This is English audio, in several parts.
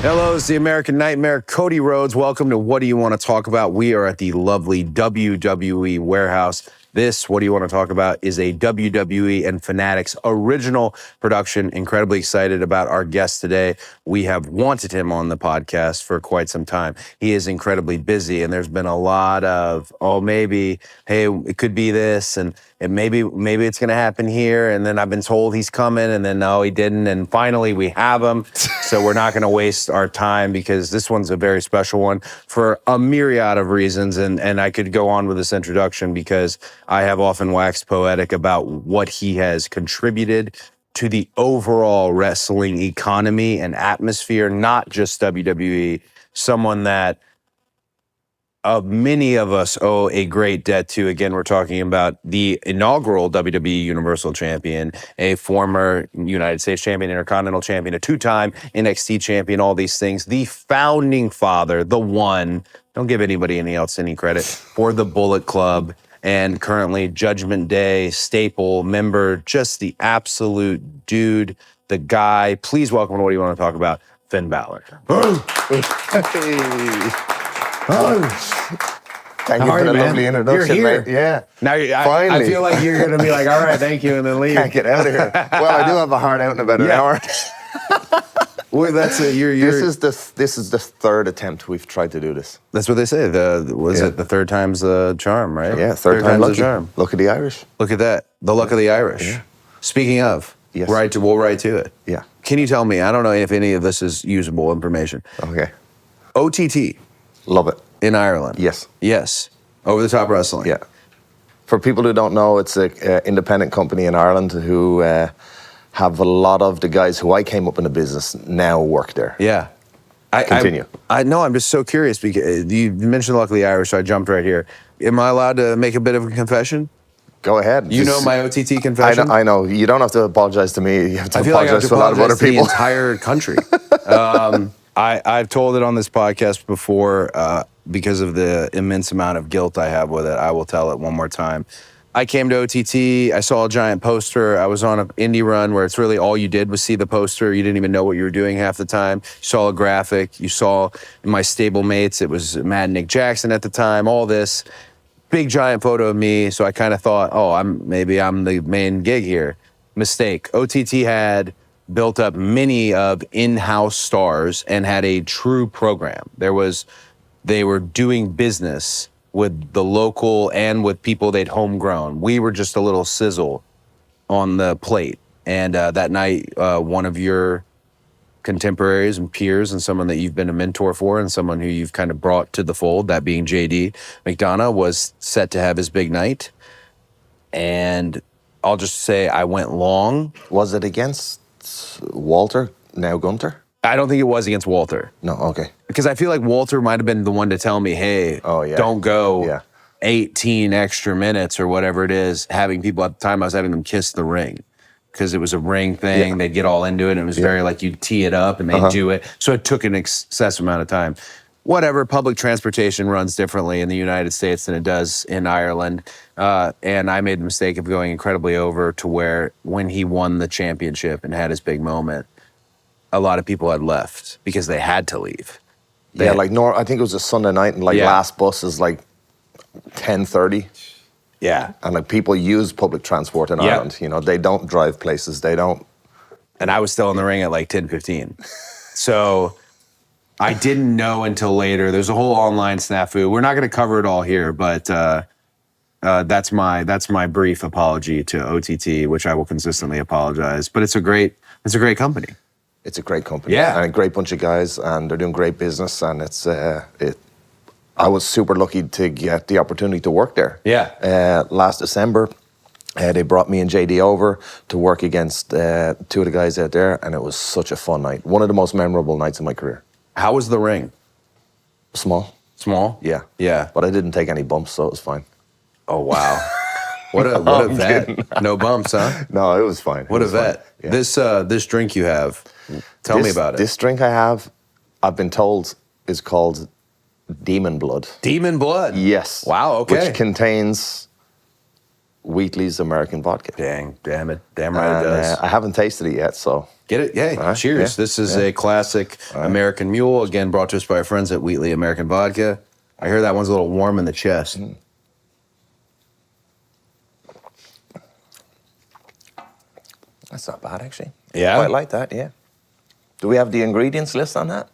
Hello, it's the American Nightmare, Cody Rhodes. Welcome to What Do You Want to Talk About? We are at the lovely WWE Warehouse. This, What Do You Want to Talk About, is a WWE and Fanatics original production. Incredibly excited about our guest today. We have wanted him on the podcast for quite some time. He is incredibly busy, and there's been a lot of, maybe, hey, it could be this, and maybe it's going to happen here. And then I've been told he's coming, and then no, he didn't. And finally, we have him. So we're not going to waste our time because this one's a very special one for a myriad of reasons. And I could go on with this introduction because I have often waxed poetic about what he has contributed to the overall wrestling economy and atmosphere, not just WWE. Someone that many of us owe a great debt to. Again, we're talking about the inaugural WWE Universal Champion, a former United States Champion, Intercontinental Champion, a two-time NXT Champion, all these things. The founding father, the one, don't give anybody else any credit, for the Bullet Club, and currently Judgment Day staple member, just the absolute dude, the guy. Please welcome to What Do You Want to Talk About, Finn Balor. Thank you for the lovely introduction, You're here. mate. Yeah. Now, Finally. I feel like you're going to be like, all right, thank you, and then leave. Can't get out of here. Well, I do have a hard out in about an hour. Well, that's it. This is the third attempt we've tried to do this. That's what they say. The third time's the charm, right? Yeah, third time time's lucky. the charm. Look at the Irish. Look at that. The luck of the Irish. Yeah. Speaking of, Yes. we'll right to it. Yeah. Can you tell me, I don't know if any of this is usable information. Okay. OTT Love it. in Ireland. Yes. Yes. Over the Top Wrestling. Yeah. For people who don't know, it's an independent company in Ireland who have a lot of the guys who I came up in the business now work there. Yeah. Continue. I know, I'm just so curious because you mentioned Luck of the Irish, so I jumped right here. Am I allowed to make a bit of a confession? Go ahead. You know my OTT confession? I know. You don't have to apologize to me. You have to I feel like I have apologize to to a lot of other apologize to the people. entire country. I've told it on this podcast before because of the immense amount of guilt I have with it. I will tell it one more time. I came to OTT. I saw a giant poster. I was on an indie run where it's really all you did was see the poster. You didn't even know what you were doing half the time. You saw a graphic. You saw my stable mates. It was Matt and Nick Jackson at the time. All this. Big giant photo of me, so I kind of thought, maybe I'm the main gig here. Mistake. OTT had built up many of in-house stars and had a true program. They were doing business with the local and with people they'd homegrown. We were just a little sizzle on the plate. And that night, one of your contemporaries and peers and someone that you've been a mentor for and someone who you've kind of brought to the fold, that being JD McDonough, was set to have his big night. And I'll just say I went long. Was it against Walter, now Gunter? I don't think it was against Walter. No, okay. Because I feel like Walter might have been the one to tell me, hey, don't go 18 extra minutes or whatever it is, having people at the time I was having them kiss the ring. Because it was a ring thing, Yeah. they'd get all into it, and it was very like you tee it up and they'd do it. So it took an excessive amount of time. Whatever, public transportation runs differently in the United States than it does in Ireland. And I made the mistake of going incredibly over to where when he won the championship and had his big moment, a lot of people had left because they had to leave. I think it was a Sunday night and last bus is like 10:30. Yeah. And people use public transport in Ireland. You know, they don't drive places. They don't. And I was still in the ring at like 10:15. So I didn't know until later. There's a whole online snafu. We're not going to cover it all here, but that's my brief apology to OTT, which I will consistently apologize. But it's a great company. It's a great company. Yeah. And a great bunch of guys, and they're doing great business. And I was super lucky to get the opportunity to work there. Yeah. Last December, they brought me and JD over to work against two of the guys out there, and it was such a fun night. One of the most memorable nights of my career. How was the ring? Small. Small? Yeah. Yeah. But I didn't take any bumps, so it was fine. Oh, wow. What a vet. kidding. No bumps, huh? No, it was fine. What a vet. Yeah. This drink you have, tell me about it. This drink I have, I've been told, is called Demon Blood. Demon Blood? Yes. Wow, okay. Which contains Wheatley's American vodka. Damn it. Damn right And it does. I haven't tasted it yet, so Get it? Yeah. All right, Cheers. yeah, This is a classic American Mule, again, brought to us by our friends at Wheatley American Vodka. I hear that one's a little warm in the chest. that's not bad, actually. Yeah? Quite like that, yeah. Do we have the ingredients list on that?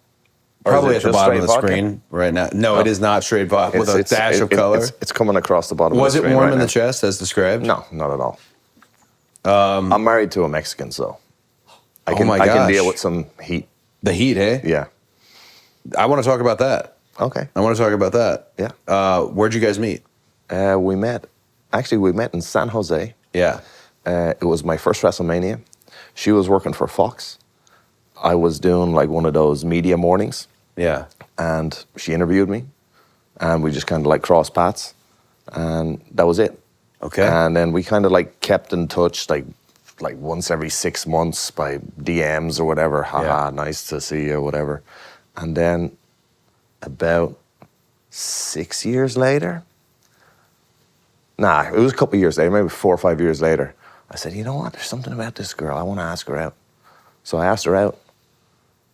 Or is Probably it at the just bottom of straight the vodka? screen right now. No, it is not straight vodka with a dash of color. It's coming across the bottom Was of it the screen warm right in now. the chest as described? No, not at all. I'm married to a Mexican, so I can, my I can gosh. deal with some heat. The heat, eh? Yeah. I want to talk about that. Okay. I want to talk about that. Yeah. Where'd you guys meet? We met in San Jose. Yeah. It was my first WrestleMania. She was working for Fox. I was doing like one of those media mornings, Yeah. and she interviewed me, and we just kind of like crossed paths, and that was it. Okay. And then we kind of like kept in touch, like once every 6 months by DMs or whatever. Haha, nice to see you, whatever. And then about 6 years later, it was a couple of years later, maybe 4 or 5 years later, I said, you know what? There's something about this girl. I want to ask her out. So I asked her out.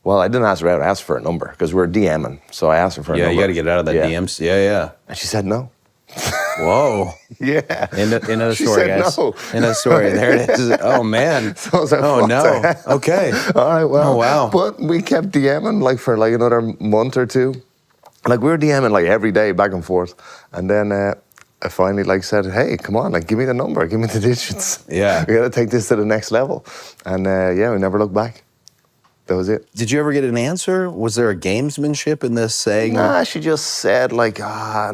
Well, I didn't ask her out. I asked for a number because we were DMing. So I asked her for a Yeah, number. you got to get out of that DMs. Yeah. And she said no. Whoa. Yeah. End of the She story, said guys. no. End of the story. There it is. Oh, man. So I was like, Oh, what no. the hell? Okay. All right, well. Oh, wow. But we kept DMing like for like another month or two. Like we were DMing like every day back and forth. And then I finally like said, hey, come on, like give me the number, give me the digits. Yeah. We got to take this to the next level. And yeah, we never looked back. That was it. Did you ever get an answer? Was there a gamesmanship in this saying? Nah, she just said like I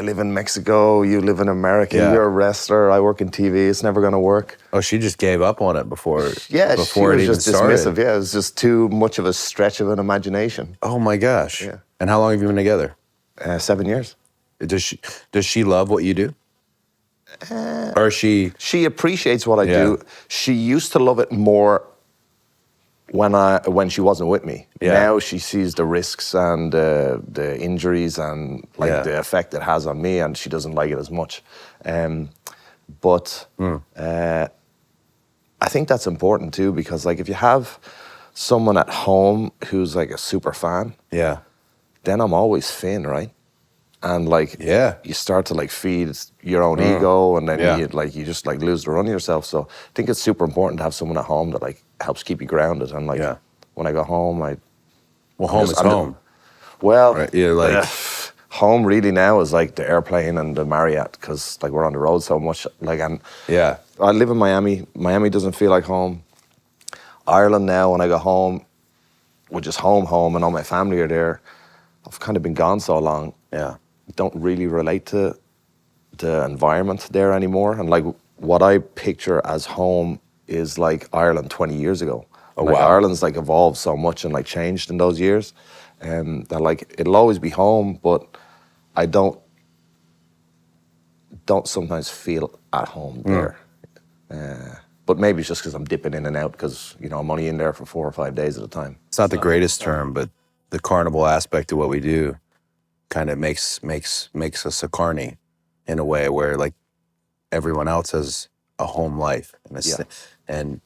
live in Mexico, you live in America, Yeah. you're a wrestler, I work in TV, it's never gonna work. Oh, she just gave up on it before. Yeah, before she it was even just started. dismissive. Yeah, it was just too much of a stretch of an imagination. Oh my gosh. Yeah. And how long have you been together? 7 years. Does she love what you do? Or is she? She appreciates what I Yeah. do. She used to love it more when she wasn't with me. Yeah. Now she sees the risks and the injuries and like Yeah. the effect it has on me, and she doesn't like it as much. But I think that's important too, because like if you have someone at home who's like a super fan, Yeah. then I'm always Finn, right? And like, Yeah. you start to like feed your own ego, and then Yeah. you just like lose the run of yourself. So I think it's super important to have someone at home that like helps keep you grounded. And like, Yeah. when I go home, Well, home is I'm home. well, Right, yeah, like- home really now is like the airplane and the Marriott, because like we're on the road so much. Like, and Yeah. I live in Miami. Miami doesn't feel like home. Ireland now, when I go home, which is home, and all my family are there. I've kind of been gone so long. Yeah. Don't really relate to the environment there anymore. And like what I picture as home is like Ireland 20 years ago. Oh, Like wow. Ireland's like evolved so much and like changed in those years. That like it'll always be home, but I don't sometimes feel at home there. But maybe it's just because I'm dipping in and out because, you know, I'm only in there for 4 or 5 days at a time. It's not the greatest term, but the carnival aspect of what we do kind of makes us a carny in a way where like everyone else has a home life and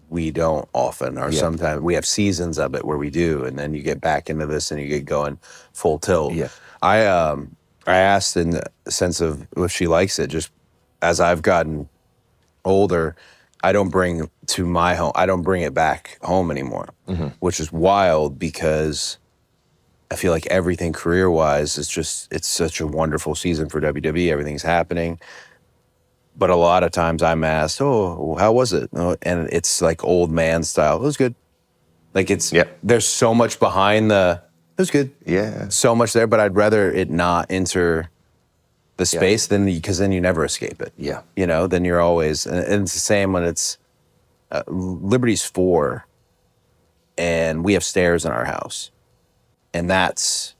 we don't often, or sometimes we have seasons of it where we do, and then you get back into this and you get going full tilt. Yeah. I asked in the sense of if she likes it, just as I've gotten older, I don't bring it back home anymore, which is wild because I feel like everything career-wise it's such a wonderful season for WWE. Everything's happening. But a lot of times I'm asked, oh, how was it? And it's like old man style. It was good. Like there's so much behind it was good. Yeah. So much there, but I'd rather it not enter the space because then you never escape it. Yeah. You know, then you're always, and it's the same when it's, Liberty's 4 and we have stairs in our house. And that's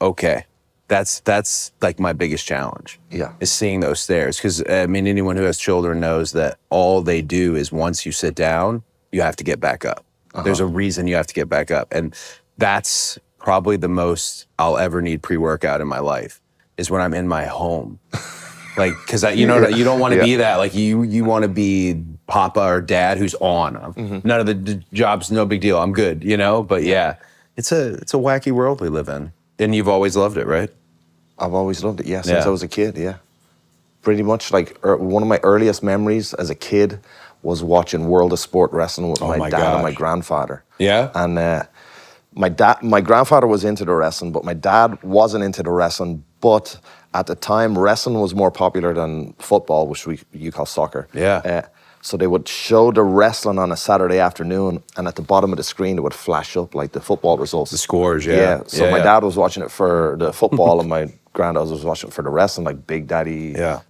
okay. That's like my biggest challenge. Yeah. Is seeing those stairs. Because, I mean, anyone who has children knows that all they do is once you sit down, you have to get back up. There's a reason you have to get back up. And that's probably the most I'll ever need pre-workout in my life is when I'm in my home. Like, because you know you don't want to Yeah. be that. Like you want to be Papa or Dad who's on. None of the jobs, no big deal. I'm good, you know. But yeah, it's a wacky world we live in, and you've always loved it, right? I've always loved it, yeah, since Yeah. I was a kid, yeah. Pretty much, like, one of my earliest memories as a kid was watching World of Sport Wrestling with Oh my my dad and my gosh. grandfather. Yeah? And my grandfather was into the wrestling, but my dad wasn't into the wrestling. But at the time, wrestling was more popular than football, which you call soccer. Yeah. So they would show the wrestling on a Saturday afternoon, and at the bottom of the screen, it would flash up like the football results. The scores, yeah. Yeah. So Yeah, my yeah. dad was watching it for the football, and my granddad was watching it for the wrestling, like Big Daddy. Yeah.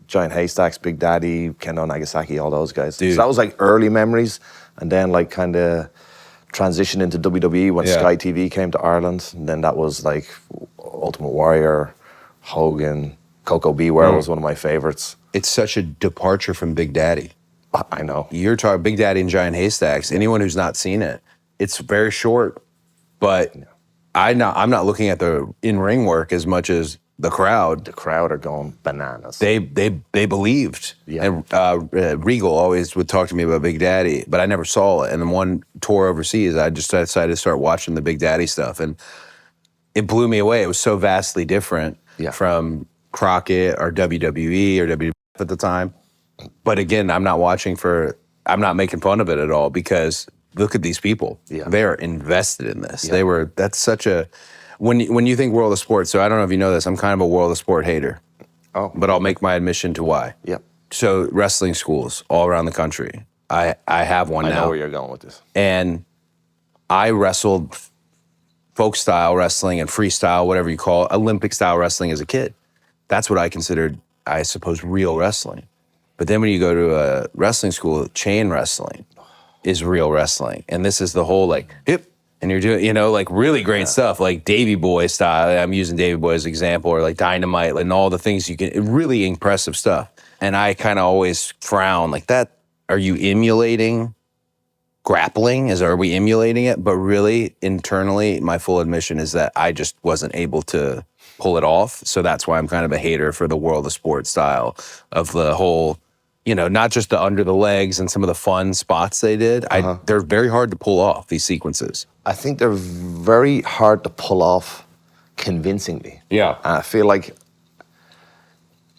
Giant Haystacks, Big Daddy, Kendo Nagasaki, all those guys. Dude. So that was like early memories, and then like kind of transitioned into WWE when Yeah. Sky TV came to Ireland, and then that was like Ultimate Warrior, Hogan, Coco Beware was one of my favorites. It's such a departure from Big Daddy. I know. You're talking Big Daddy and Giant Haystacks. Anyone who's not seen it, it's very short, but I'm not looking at the in-ring work as much as the crowd. The crowd are going bananas. They believed. Yeah. And Regal always would talk to me about Big Daddy, but I never saw it. And then one tour overseas, I just decided to start watching the Big Daddy stuff, and it blew me away. It was so vastly different Yeah. from Crockett or WWE or WWF at the time. But again, I'm not making fun of it at all, because look at these people. Yeah. They're invested in this. Yeah. That's such a, when you think World of Sport, so I don't know if you know this, I'm kind of a World of Sport hater, Oh. but I'll make my admission to why. Yep. So wrestling schools all around the country. I have one I now. know where you're going with this. And I wrestled folk style wrestling and freestyle, whatever you call it, Olympic style wrestling as a kid. That's what I considered, I suppose, real wrestling. But then when you go to a wrestling school, chain wrestling is real wrestling. And this is the whole like hip, and you're doing, like really great stuff, like Davey Boy style. I'm using Davey Boy as an example, or like Dynamite, and all the things you can, really impressive stuff. And I kind of always frown like that. Are you emulating grappling? Are we emulating it? But really, internally, my full admission is that I just wasn't able to pull it off. So that's why I'm kind of a hater for the World of Sport style of the whole, not just the under the legs and some of the fun spots they did. They're very hard to pull off, these sequences. I think they're very hard to pull off convincingly. Yeah. And I feel like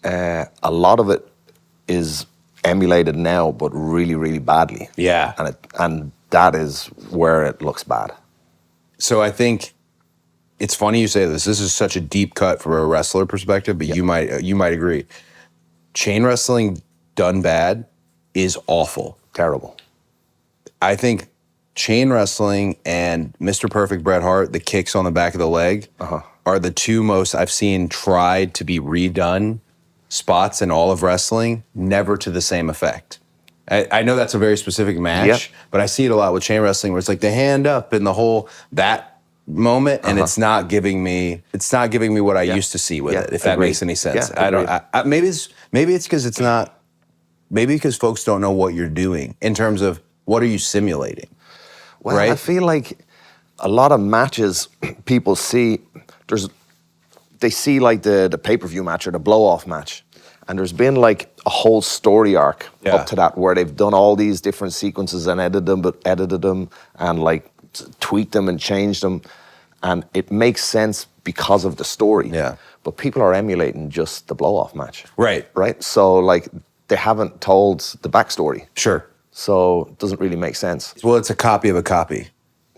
a lot of it is emulated now, but really, really badly. Yeah. And that is where it looks bad. So I think it's funny you say this. This is such a deep cut from a wrestler perspective, but you might agree. Chain wrestling done bad is awful. Terrible. I think chain wrestling and Mr. Perfect Bret Hart, the kicks on the back of the leg, are the two most I've seen tried to be redone spots in all of wrestling, never to the same effect. I know that's a very specific match, but I see it a lot with chain wrestling where it's like the hand up and the whole that moment, and it's not giving me what I used to see with it. If that agreed. makes any sense, Yeah, I don't. Maybe it's because it's not. Maybe because folks don't know what you're doing in terms of what are you simulating. Well, right? I feel like a lot of matches people see, they see like the pay-per-view match or the blow-off match. And there's been like a whole story arc up to that where they've done all these different sequences and edited them and like tweaked them and changed them. And it makes sense because of the story. Yeah. But people are emulating just the blow-off match. Right. Right? So like they haven't told the backstory. Sure. So it doesn't really make sense. Well, it's a copy of a copy,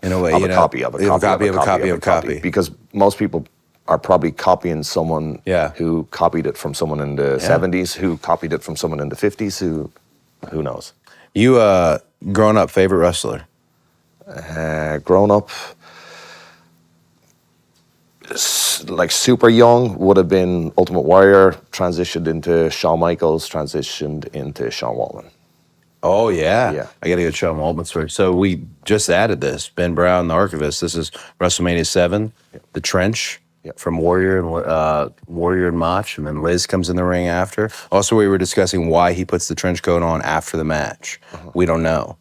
in a way. Of a copy of a copy of a copy of a copy. Because most people are probably copying someone who copied it from someone in the 70s, who copied it from someone in the 50s, who knows. You, growing up, favorite wrestler? Grown up, like super young, would have been Ultimate Warrior, transitioned into Shawn Michaels, transitioned into Sean Waltman. Oh, yeah. Yeah. I got to get Sean Waltman story. So we just added this. Ben Brown, the archivist. This is WrestleMania 7, The Trench from Warrior and Mach, and then Liz comes in the ring after. Also, we were discussing why he puts the trench coat on after the match. We don't know.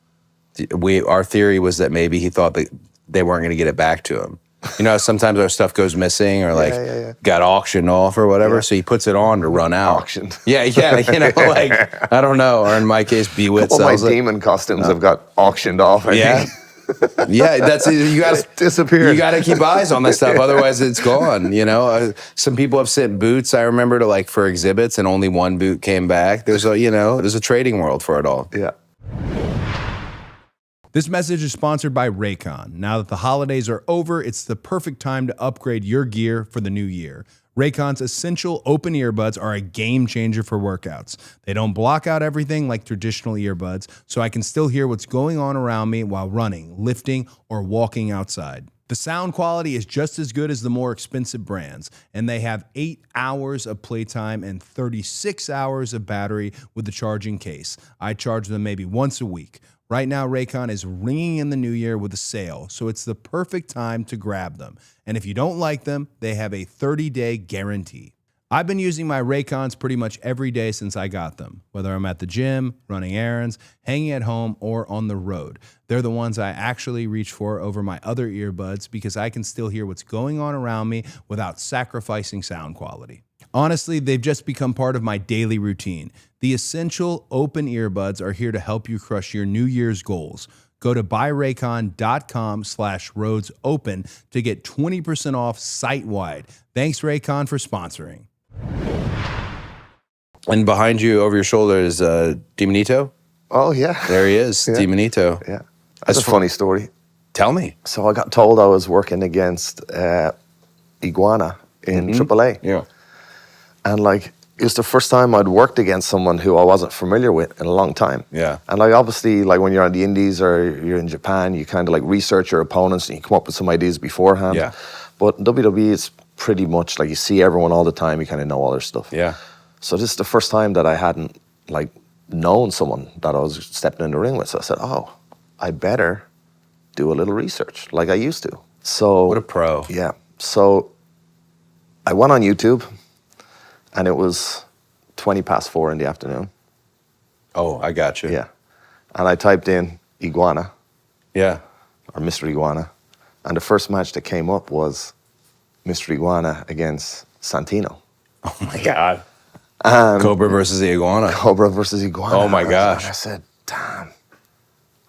Our theory was that maybe he thought that they weren't going to get it back to him. You know, sometimes our stuff goes missing or like yeah. got auctioned off or whatever. Yeah. So he puts it on to run out. Auctioned. Yeah, you know, like, I don't know. Or in my case, Bewit All my sells it. demon costumes have got auctioned off. I Yeah. think. Yeah, that's you got to Disappeared. You got to keep eyes on this stuff, otherwise it's gone. You know, some people have sent boots. I remember to like for exhibits, and only one boot came back. There's a trading world for it all. Yeah. This message is sponsored by Raycon. Now that the holidays are over, it's the perfect time to upgrade your gear for the new year. Raycon's essential open earbuds are a game changer for workouts. They don't block out everything like traditional earbuds, so I can still hear what's going on around me while running, lifting, or walking outside. The sound quality is just as good as the more expensive brands, and they have 8 hours of playtime and 36 hours of battery with the charging case. I charge them maybe once a week. Right now, Raycon is ringing in the new year with a sale, so it's the perfect time to grab them. And if you don't like them, they have a 30-day guarantee. I've been using my Raycons pretty much every day since I got them, whether I'm at the gym, running errands, hanging at home, or on the road. They're the ones I actually reach for over my other earbuds because I can still hear what's going on around me without sacrificing sound quality. Honestly, they've just become part of my daily routine. The essential open earbuds are here to help you crush your New Year's goals. Go to buyraycon.com/roadsopen to get 20% off site-wide. Thanks, Raycon, for sponsoring. And behind you, over your shoulder, is Demonito. Oh, yeah. There he is, Yeah. Demonito. Yeah. That's a funny story. Tell me. So I got told I was working against Iguana in AAA. Yeah. And like, it was the first time I'd worked against someone who I wasn't familiar with in a long time. Yeah. And like, obviously, like when you're on the Indies or you're in Japan, you kind of like research your opponents and you come up with some ideas beforehand. Yeah. But WWE is pretty much like you see everyone all the time, you kind of know all their stuff. Yeah. So this is the first time that I hadn't like known someone that I was stepping in the ring with. So I said, oh, I better do a little research like I used to. So What a pro. Yeah. So I went on YouTube and it was 4:20 in the afternoon. Oh, I got you. Yeah. And I typed in Iguana Yeah. or Mr. Iguana. And the first match that came up was Mr. Iguana against Santino. Oh my God. Cobra versus the Iguana. Cobra versus Iguana. Oh my gosh. And I said, damn,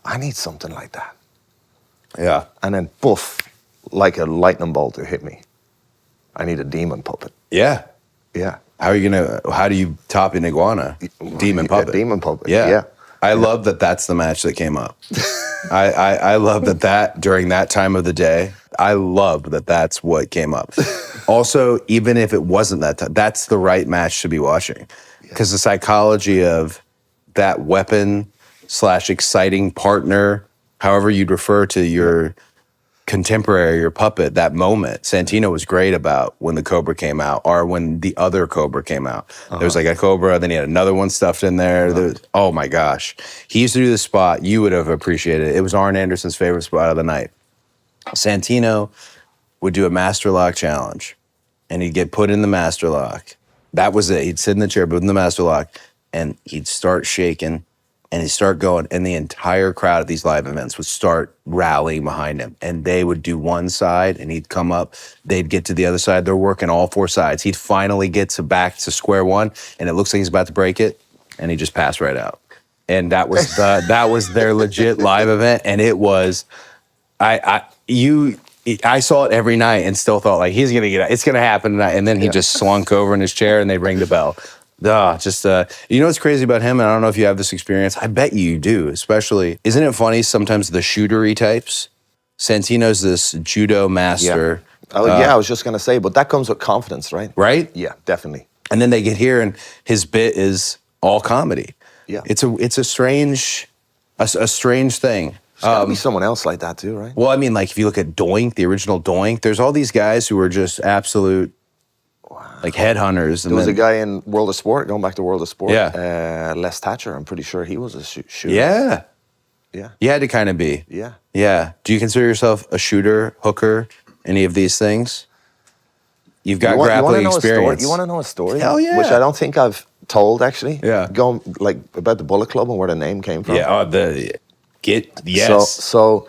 I need something like that. Yeah. And then poof, like a lightning bolt, it hit me. I need a demon puppet. Yeah. Yeah. How do you top an Iguana? Demon A puppet. demon puppet. Yeah. Yeah. I love that that's the match that came up. I love that during that time of the day, I love that that's what came up. Also, even if it wasn't that time, that's the right match to be watching. Because the psychology of that weapon / exciting partner, however you'd refer to your contemporary, your puppet, that moment, Santino was great about when the Cobra came out or when the other Cobra came out. There was like a Cobra, then he had another one stuffed in there. Oh my gosh. He used to do this spot, you would have appreciated it. It was Arn Anderson's favorite spot of the night. Santino would do a master lock challenge and he'd get put in the master lock. That was it. He'd sit in the chair, put in the master lock, and he'd start shaking and he'd start going, and the entire crowd at these live events would start rallying behind him. And they would do one side, and he'd come up. They'd get to the other side. They're working all four sides. He'd finally get back to square one, and it looks like he's about to break it, and he just passed right out. And that was their legit live event, and it was, I saw it every night and still thought like he's gonna get out. It's gonna happen tonight. And then he just slunk over in his chair, and they'd ring the bell. You know what's crazy about him, and I don't know if you have this experience, I bet you do, especially, isn't it funny sometimes the shootery types? Santino's this judo master. Yeah. I was just going to say, but that comes with confidence, right? Right? Yeah, definitely. And then they get here and his bit is all comedy. Yeah. It's a strange thing. There's got to be someone else like that too, right? Well, I mean, like if you look at Doink, the original Doink, there's all these guys who are just absolute like headhunters. There was a guy in World of Sport, going back to World of Sport, Yeah. Les Thatcher, I'm pretty sure he was a shooter. Yeah. Yeah. You had to kind of be. Yeah. Yeah. Do you consider yourself a shooter, hooker, any of these things? You've got grappling experience. You want to know a story? Hell yeah. Which I don't think I've told, actually. Yeah. Going, like, about the Bullet Club and where the name came from. Yeah. So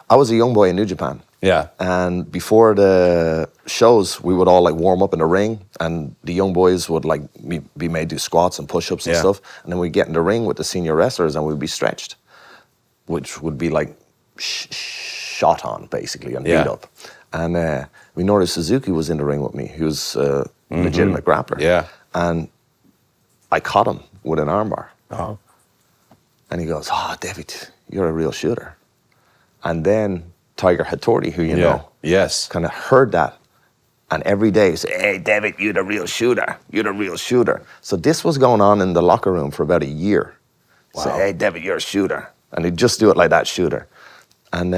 I was a young boy in New Japan. Yeah. And before the shows, we would all like warm up in the ring, and the young boys would like be made do squats and push-ups and Yeah. stuff. And then we'd get in the ring with the senior wrestlers, and we'd be stretched, which would be like shot on basically and Yeah. beat up. And Minoru Suzuki was in the ring with me. He was a legitimate grappler. Yeah. And I caught him with an armbar. Oh. And he goes, "Oh, David, you're a real shooter." And then Tiger Hattori, who you know, Yes. kind of heard that. And every day he said, "Hey, David, you're the real shooter. You're the real shooter." So this was going on in the locker room for about a year. Say, "Hey, David, you're a shooter." And he'd just do it like that, shooter. And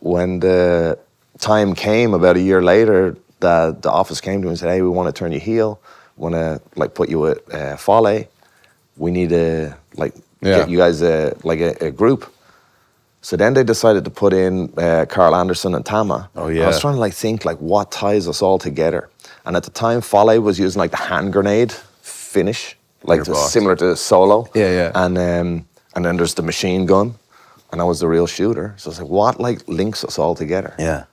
when the time came about a year later, the office came to him and said, "Hey, we want to turn you heel. Want to like put you with Fale. We need to like get you guys a group." So then they decided to put in Carl Anderson and Tama. Oh, yeah. I was trying to like think like what ties us all together. And at the time, Fale was using like the hand grenade finish, like similar to Solo. Yeah, yeah. And then there's the machine gun, and I was the real shooter. So it's like, what like links us all together? Yeah.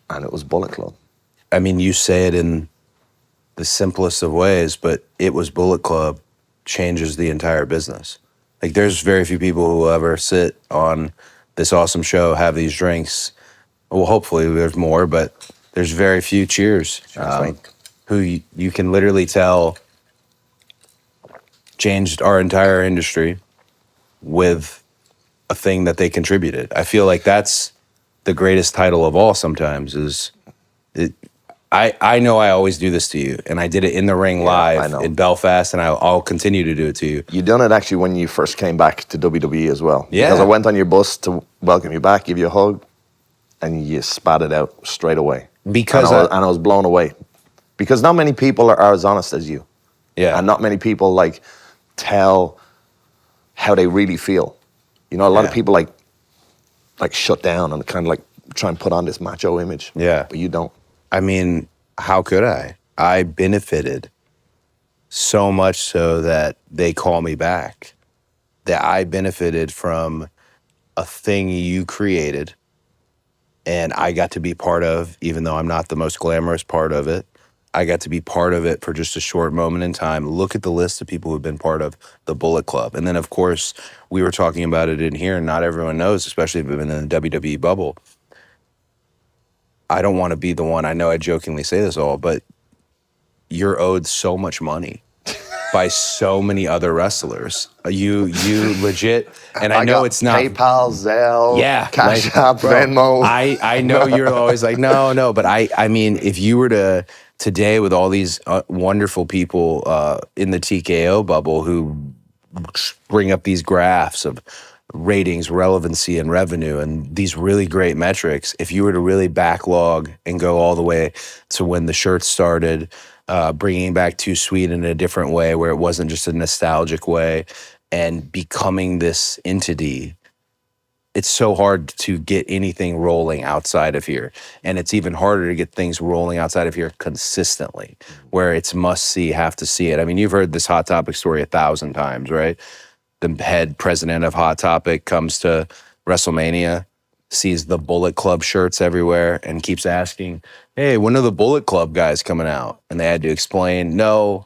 And it was Bullet Club. I mean, you say it in the simplest of ways, but it was Bullet Club changes the entire business. Like, there's very few people who will ever sit on this awesome show, have these drinks. Well, hopefully there's more, but there's very few cheers who you can literally tell changed our entire industry with a thing that they contributed. I feel like that's the greatest title of all sometimes is it. I know I always do this to you, and I did it in the ring I live know. in Belfast, and I'll continue to do it to you. You done it actually when you first came back to WWE as well. Yeah. Because I went on your bus to welcome you back, give you a hug, and you spat it out straight away. Because and I was blown away. Because not many people are as honest as you. Yeah. And not many people like tell how they really feel. You know, a lot of people like shut down and kind of like try and put on this macho image. Yeah. But you don't. I mean, how could I? I benefited so much so that they call me back. That I benefited from a thing you created and I got to be part of, even though I'm not the most glamorous part of it. I got to be part of it for just a short moment in time. Look at the list of people who've been part of the Bullet Club. And then, of course, we were talking about it in here, and not everyone knows, especially if you've been in the WWE bubble. I don't want to be the one, I know I jokingly say this all, but you're owed so much money by so many other wrestlers. You legit, and I know got it's not PayPal, Zelle, yeah, Cash like, App, bro, Venmo. I know you're always like, no, but I mean, if you were to today with all these wonderful people in the TKO bubble who bring up these graphs of ratings, relevancy, and revenue, and these really great metrics, if you were to really backlog and go all the way to when the shirts started, bringing back Too Sweet in a different way where it wasn't just a nostalgic way and becoming this entity, it's so hard to get anything rolling outside of here. And it's even harder to get things rolling outside of here consistently, where it's must see, have to see it. I mean, you've heard this Hot Topic story 1,000 times, right? The head president of Hot Topic comes to WrestleMania, sees the Bullet Club shirts everywhere, and keeps asking, hey, when are the Bullet Club guys coming out? And they had to explain, no,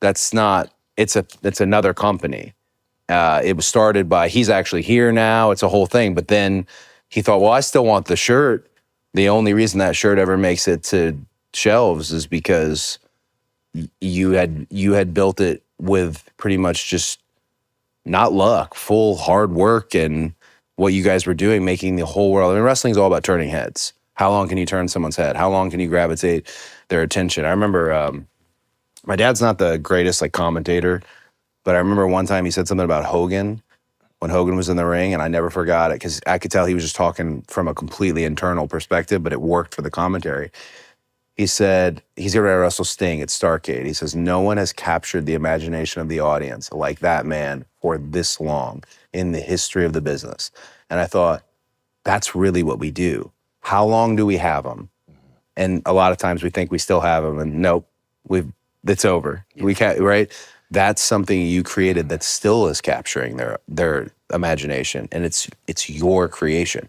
that's not, it's another company. It was started by, he's actually here now. It's a whole thing. But then he thought, well, I still want the shirt. The only reason that shirt ever makes it to shelves is because you had built it with pretty much just not luck, full hard work and what you guys were doing, making the whole world. I mean, wrestling's all about turning heads. How long can you turn someone's head? How long can you gravitate their attention? I remember my dad's not the greatest like commentator, but I remember one time he said something about Hogan when Hogan was in the ring, and I never forgot it because I could tell he was just talking from a completely internal perspective, but it worked for the commentary. He said, he's going to wrestle Sting at Starrcade. He says, no one has captured the imagination of the audience like that man for this long in the history of the business. And I thought, that's really what we do. How long do we have them? And a lot of times we think we still have them, and nope, it's over. We can't, right? That's something you created that still is capturing their imagination, and it's your creation.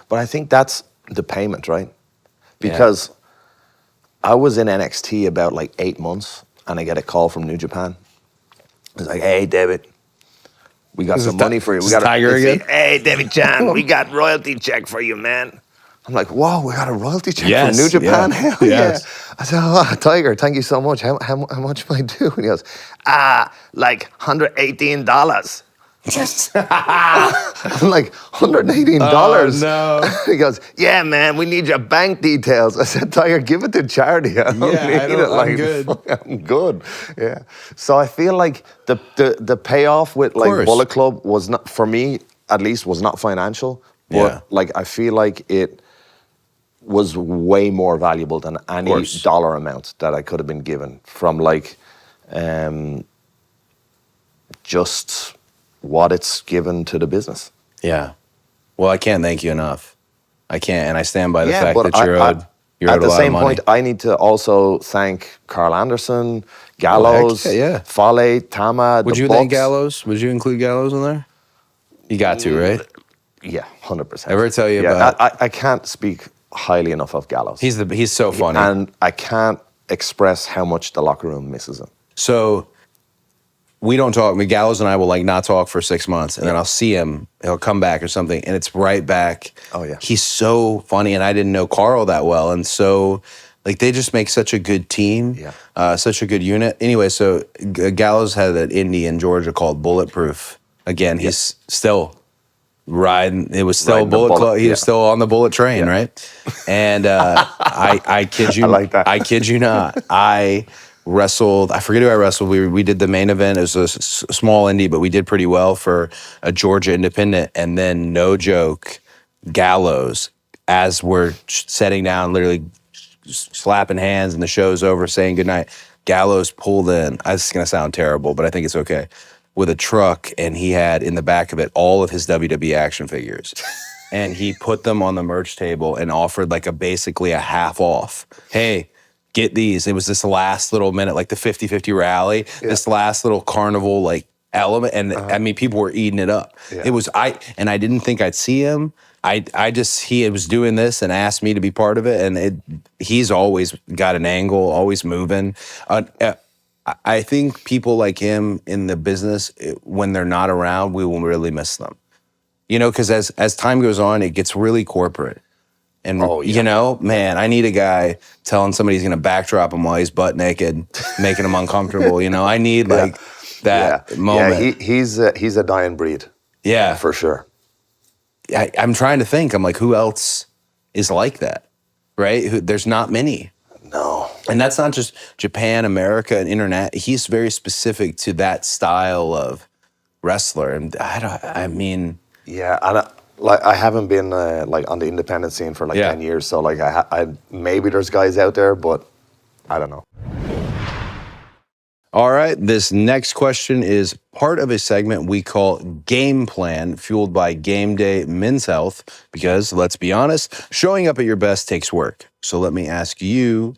But I think that's the payment, right? Because I was in NXT about like 8 months, and I get a call from New Japan. It's like, hey, David, we got some money for you. We got Tiger again? Hey, David Chan, we got royalty check for you, man. I'm like, whoa, we got a royalty check Yes, from New Japan? yeah. Hell Yes. yeah. I said, oh, Tiger, thank you so much. How much am I due? And he goes, like $118. I'm like, $118? Oh, no. He goes, yeah, man, we need your bank details. I said, Tiger, give it to charity. I don't need it. I'm good. I'm good. Yeah. So I feel like the payoff with like course. Bullet Club was not, for me at least, was not financial. But Yeah. like I feel like it was way more valuable than any course. dollar amount that I could have been given from like just what it's given to the business. Yeah. Well, I can't thank you enough. I can't, and I stand by the fact but that you're owed. You're at owed a the lot same of money. point, I need to also thank Carl Anderson, Gallows, yeah. Fale, Tama. Would the you thank Bucks. Gallows? Would you include Gallows in there? You got to, right? Yeah, 100%. Ever tell you yeah, about- I can't speak highly enough of Gallows. He's so funny. And I can't express how much the locker room misses him. So we don't talk. Gallows and I will like not talk for 6 months, and then I'll see him. He'll come back or something, and it's right back. Oh, yeah. He's so funny, and I didn't know Carl that well, and so like they just make such a good team, such a good unit. Anyway, so Gallows had an indie in Georgia called Bulletproof. Again, he's still riding. It was still Riding the Bullet bullet, Club. He was yeah. still on the Bullet train, right? And I kid you, I like that. I kid you not. I wrestled. I forget who I wrestled. We did the main event. It was a small indie, but we did pretty well for a Georgia independent. And then, no joke, Gallows, as we're setting down, literally slapping hands, and the show's over, saying goodnight. Gallows pulled in. This is gonna sound terrible, but I think it's okay. With a truck, and he had in the back of it all of his WWE action figures. And he put them on the merch table and offered like basically a half off. Hey, get these. It was this last little minute, like the 50-50 rally, this last little carnival like element. And I mean, people were eating it up. Yeah. It was, I didn't think I'd see him. He was doing this and asked me to be part of it. And he's always got an angle, always moving. I think people like him in the business, when they're not around, we will really miss them. You know, because as time goes on, it gets really corporate. And, you know, man, I need a guy telling somebody he's going to backdrop him while he's butt naked, making him uncomfortable. You know, I need like that moment. Yeah, he's a dying breed. Yeah. For sure. I'm trying to think. I'm like, who else is like that? Right? There's not many. No. And that's not just Japan, America, and internet. He's very specific to that style of wrestler. And I mean... Yeah, I haven't been like on the independent scene for like 10 years, so like I maybe there's guys out there, but I don't know. All right, this next question is part of a segment we call Game Plan, fueled by Game Day Men's Health, because let's be honest, showing up at your best takes work. So let me ask you,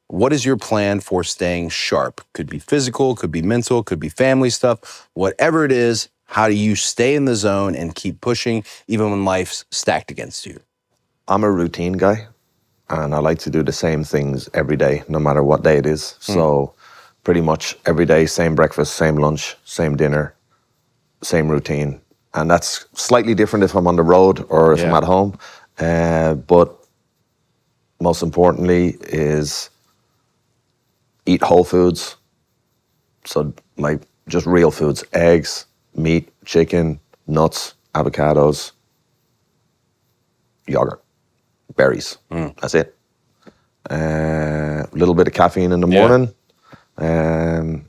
what is your plan for staying sharp? Could be physical, could be mental, could be family stuff, whatever it is. How do you stay in the zone and keep pushing even when life's stacked against you? I'm a routine guy, and I like to do the same things every day, no matter what day it is. So pretty much every day, same breakfast, same lunch, same dinner, same routine. And that's slightly different if I'm on the road or if I'm at home. But most importantly is eat whole foods. So like just real foods, eggs, meat, chicken, nuts, avocados, yogurt, berries. That's it. A little bit of caffeine in the morning, and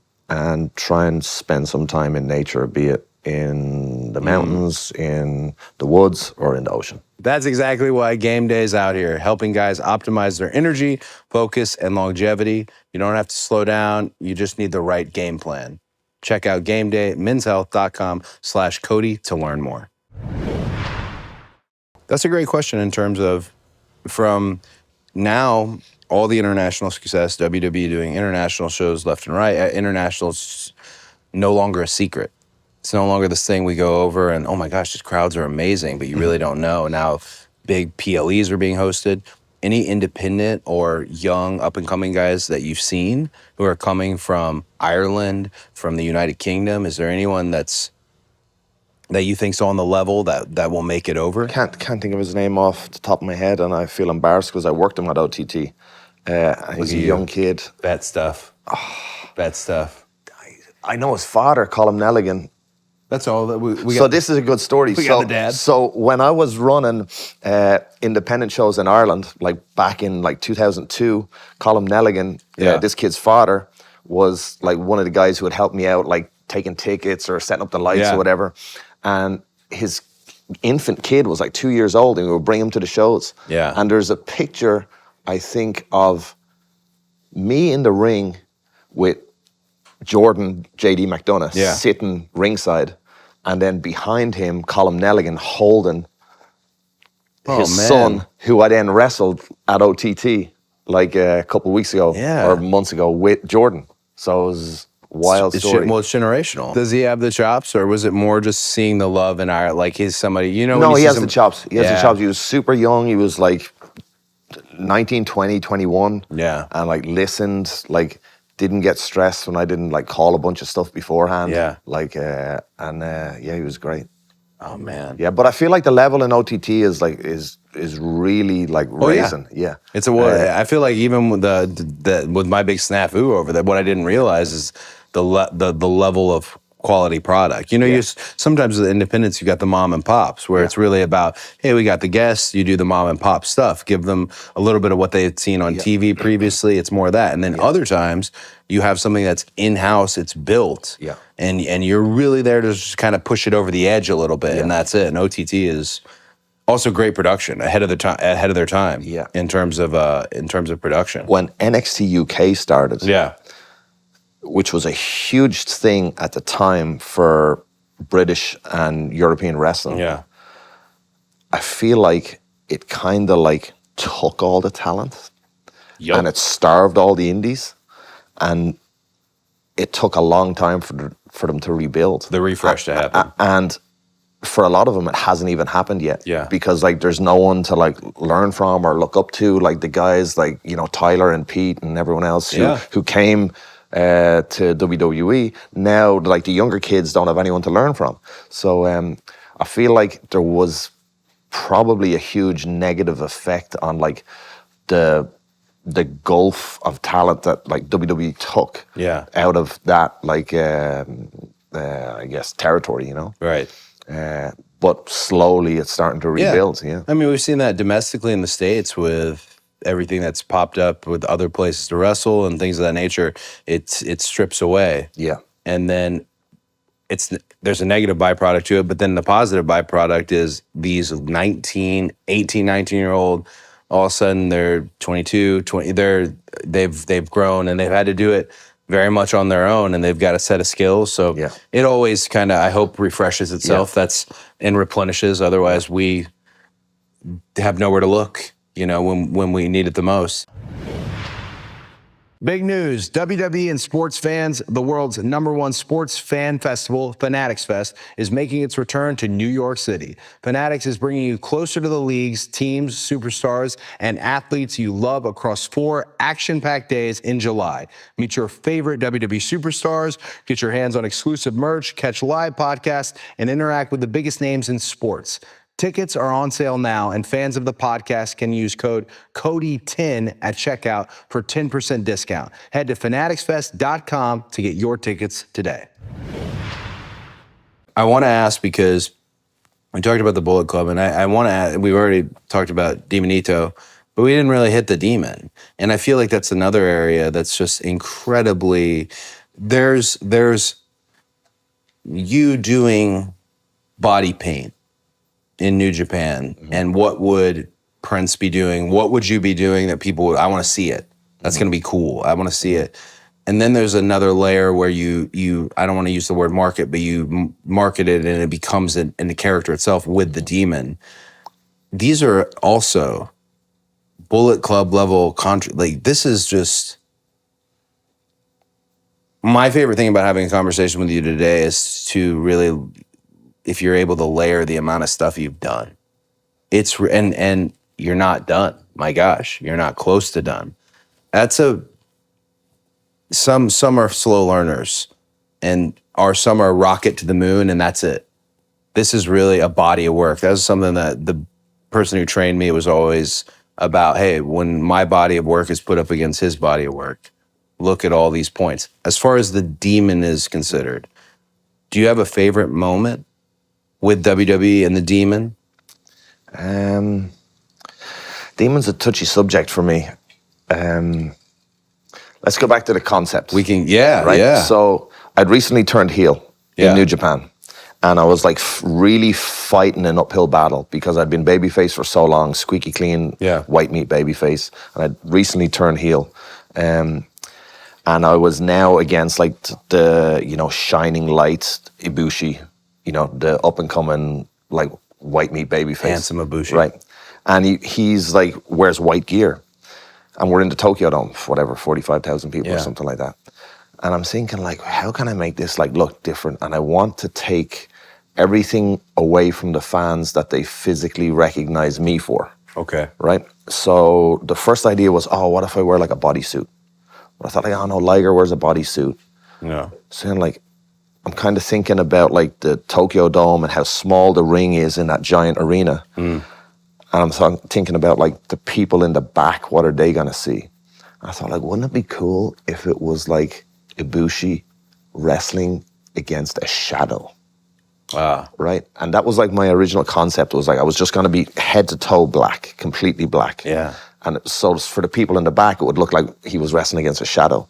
try and spend some time in nature, be it in the mountains, in the woods, or in the ocean. That's exactly why Game Day is out here, helping guys optimize their energy, focus, and longevity. You don't have to slow down. You just need the right game plan. Check out GameDayMen'sHealth.com/Cody to learn more. That's a great question in terms of from now, all the international success, WWE doing international shows left and right. International's no longer a secret. It's no longer this thing we go over and, oh my gosh, these crowds are amazing, but you really don't know. Now, big PLEs are being hosted. Any independent or young up-and-coming guys that you've seen who are coming from Ireland, from the United Kingdom? Is there anyone that you think's on the level that will make it over? Can't think of his name off the top of my head, and I feel embarrassed because I worked him at OTT. He's a young kid. Bet stuff. Bet stuff. I know his father, Colm Nelligan. That's all that we So got. this is a good story. We got the dad. So when I was running independent shows in Ireland, like back in like 2002, Colm Nelligan, this kid's father, was like one of the guys who would help me out, like taking tickets or setting up the lights Yeah. or whatever. And his infant kid was like 2 years old, and we would bring him to the shows. Yeah. And there's a picture, I think, of me in the ring with Jordan J.D. McDonough Yeah. sitting ringside, and then behind him, Colm Nelligan holding his son, who I then wrestled at OTT like a couple of weeks ago Yeah. or months ago with Jordan. So it was a wild story. Well, it's generational. Does he have the chops, or was it more just seeing the love in Ireland? Like he's somebody, you know? No, when he you has see the chops. He has Yeah. the chops. He was super young. He was like 19, 20, 21. Yeah. And like listened, like didn't get stressed when I didn't like call a bunch of stuff beforehand. Yeah. Like, yeah, he was great. Oh man. Yeah, but I feel like the level in OTT is like is really like Oh, yeah. raising. Yeah. It's I feel like even with with my big snafu over there, what I didn't realize is the level of quality product. You know, sometimes with independents, you got the mom and pops where it's really about, hey, we got the guests, you do the mom and pop stuff, give them a little bit of what they had seen on TV previously. It's more of that. And then other times you have something that's in-house, it's built. Yeah. And you're really there to just kind of push it over the edge a little bit, and that's it. And OTT is also great production, ahead of their time. Yeah. In terms of production. When NXT UK started, Yeah. which was a huge thing at the time for British and European wrestling, Yeah. I feel like it kind of like took all the talent and it starved all the indies, and it took a long time for them to rebuild. The refresh to happen. And for a lot of them, it hasn't even happened yet. Yeah. Because like there's no one to like learn from or look up to, like the guys like, you know, Tyler and Pete and everyone else who came to WWE. Now, like the younger kids don't have anyone to learn from. So I feel like there was probably a huge negative effect on like the gulf of talent that like WWE took out of that like I guess territory, you know. Right. But slowly it's starting to rebuild. Yeah. I mean, we've seen that domestically in the States with everything that's popped up with other places to wrestle and things of that nature. It strips away. Yeah. And then there's a negative byproduct to it, but then the positive byproduct is these 18, 19-year-old, all of a sudden they're 22, 20, they've grown and they've had to do it very much on their own, and they've got a set of skills. So it always kind of, I hope, refreshes itself. And replenishes. Otherwise, we have nowhere to look, you know, when we need it the most. Big news, WWE and sports fans, the world's #1 sports fan festival, Fanatics Fest, is making its return to New York City. Fanatics is bringing you closer to the leagues, teams, superstars, and athletes you love across 4 action-packed days in July. Meet your favorite WWE superstars, get your hands on exclusive merch, catch live podcasts, and interact with the biggest names in sports. Tickets are on sale now, and fans of the podcast can use code CODY10 at checkout for 10% discount. Head to fanaticsfest.com to get your tickets today. I want to ask, because we talked about the Bullet Club, and I want to ask, we've already talked about Demonito, but we didn't really hit the Demon. And I feel like that's another area that's just incredibly, there's you doing body paint in New Japan, and what would Prince be doing? What would you be doing that people would, I want to see it. That's going to be cool. I want to see it. And then there's another layer where you I don't want to use the word market, but you market it and it becomes in the character itself with the Demon. These are also Bullet Club level like this is just my favorite thing about having a conversation with you today is to really, if you're able to layer the amount of stuff you've done. and you're not done. My gosh, you're not close to done. That's some are slow learners, and some are rocket to the moon, and that's it. This is really a body of work. That was something that the person who trained me was always about. Hey, when my body of work is put up against his body of work, look at all these points. As far as the Demon is considered, do you have a favorite moment with WWE and the Demon? Demon's a touchy subject for me. Let's go back to the concept. We can, yeah, right? yeah. So I'd recently turned heel Yeah. in New Japan. And I was like really fighting an uphill battle because I'd been babyface for so long, squeaky clean, Yeah. white meat babyface. And I'd recently turned heel. And I was now against like the, shining lights, Ibushi, the up and coming like white meat babyface. Handsome Ibushi. Right. And he's like, wears white gear. And we're in the Tokyo Dome, whatever, 45,000 people Yeah. or something like that. And I'm thinking like, how can I make this like look different? And I want to take everything away from the fans that they physically recognize me for, Okay. right? So the first idea was, what if I wear like a bodysuit? But I thought like, oh no, Liger wears a bodysuit. Yeah. So then like, I'm kind of thinking about like the Tokyo Dome and how small the ring is in that giant arena. And I'm thinking about like the people in the back, what are they gonna see? I thought like, wouldn't it be cool if it was like Ibushi wrestling against a shadow, Wow. right? And that was like my original concept was like, I was just gonna be head to toe black, completely black. Yeah. And so for the people in the back, it would look like he was wrestling against a shadow.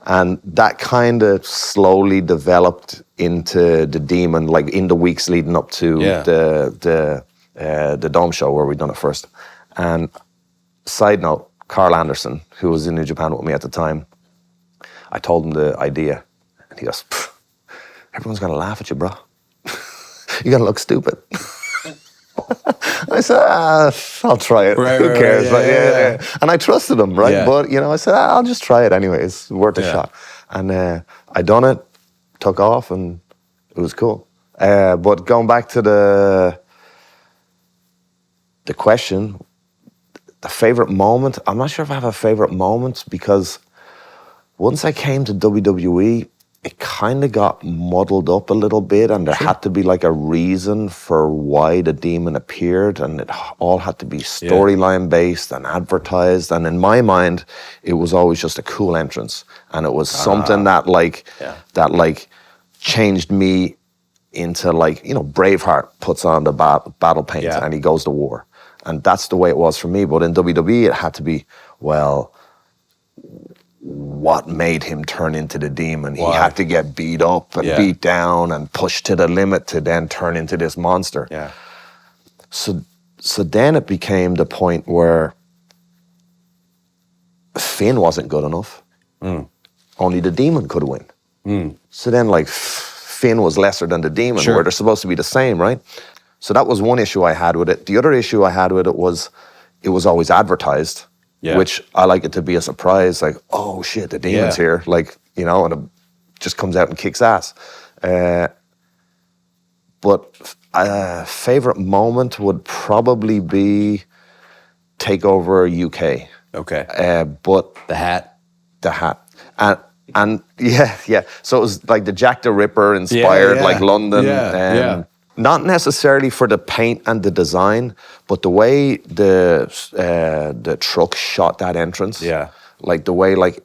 And that kind of slowly developed into the Demon, like in the weeks leading up to Yeah. the Dome show where we'd done it first. And side note, Carl Anderson, who was in New Japan with me at the time, I told him the idea, and he goes, everyone's gonna laugh at you, bro. You're gonna look stupid. I said, I'll try it. Right, Who right, cares? right. But Yeah. And I trusted him, right? Yeah. But, I said, I'll just try it anyway. It's worth a Yeah. shot. And I done it, took off, and it was cool. But going back to the question, the favorite moment, I'm not sure if I have a favorite moment because once I came to WWE, it kind of got muddled up a little bit, and there had to be like a reason for why the Demon appeared, and it all had to be storyline based and advertised. And in my mind, it was always just a cool entrance, and it was something that changed me into like, Braveheart puts on the battle paint Yeah. and he goes to war, and that's the way it was for me. But in WWE, it had to be, well, what made him turn into the Demon? Why? He had to get beat up and Yeah. beat down and pushed to the limit to then turn into this monster. Yeah. So then it became the point where Finn wasn't good enough. Only the Demon could win. So then like Finn was lesser than the Demon, Sure. where they're supposed to be the same, right? So that was one issue I had with it. The other issue I had with it was always advertised. Yeah. Which I like it to be a surprise, like, oh shit, the Demon's Yeah. here, like, and it just comes out and kicks ass. But favorite moment would probably be Takeover UK. Okay. But The hat. the hat. And yeah. So it was like the Jack the Ripper inspired, Yeah. like London. Yeah. Not necessarily for the paint and the design, but the way the truck shot that entrance. Yeah. Like the way like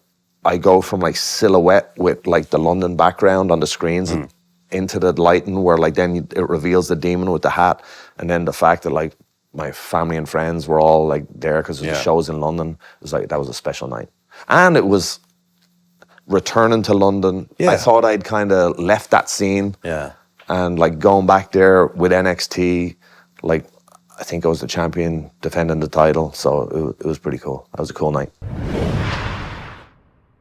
I go from like silhouette with like the London background on the screens into the lighting where like then it reveals the Demon with the hat, and then the fact that like my family and friends were all like there because the show was in London. It was like that was a special night, and it was returning to London. Yeah. I thought I'd kind of left that scene. Yeah. And like going back there with NXT, like I think I was the champion defending the title. So it was pretty cool. That was a cool night.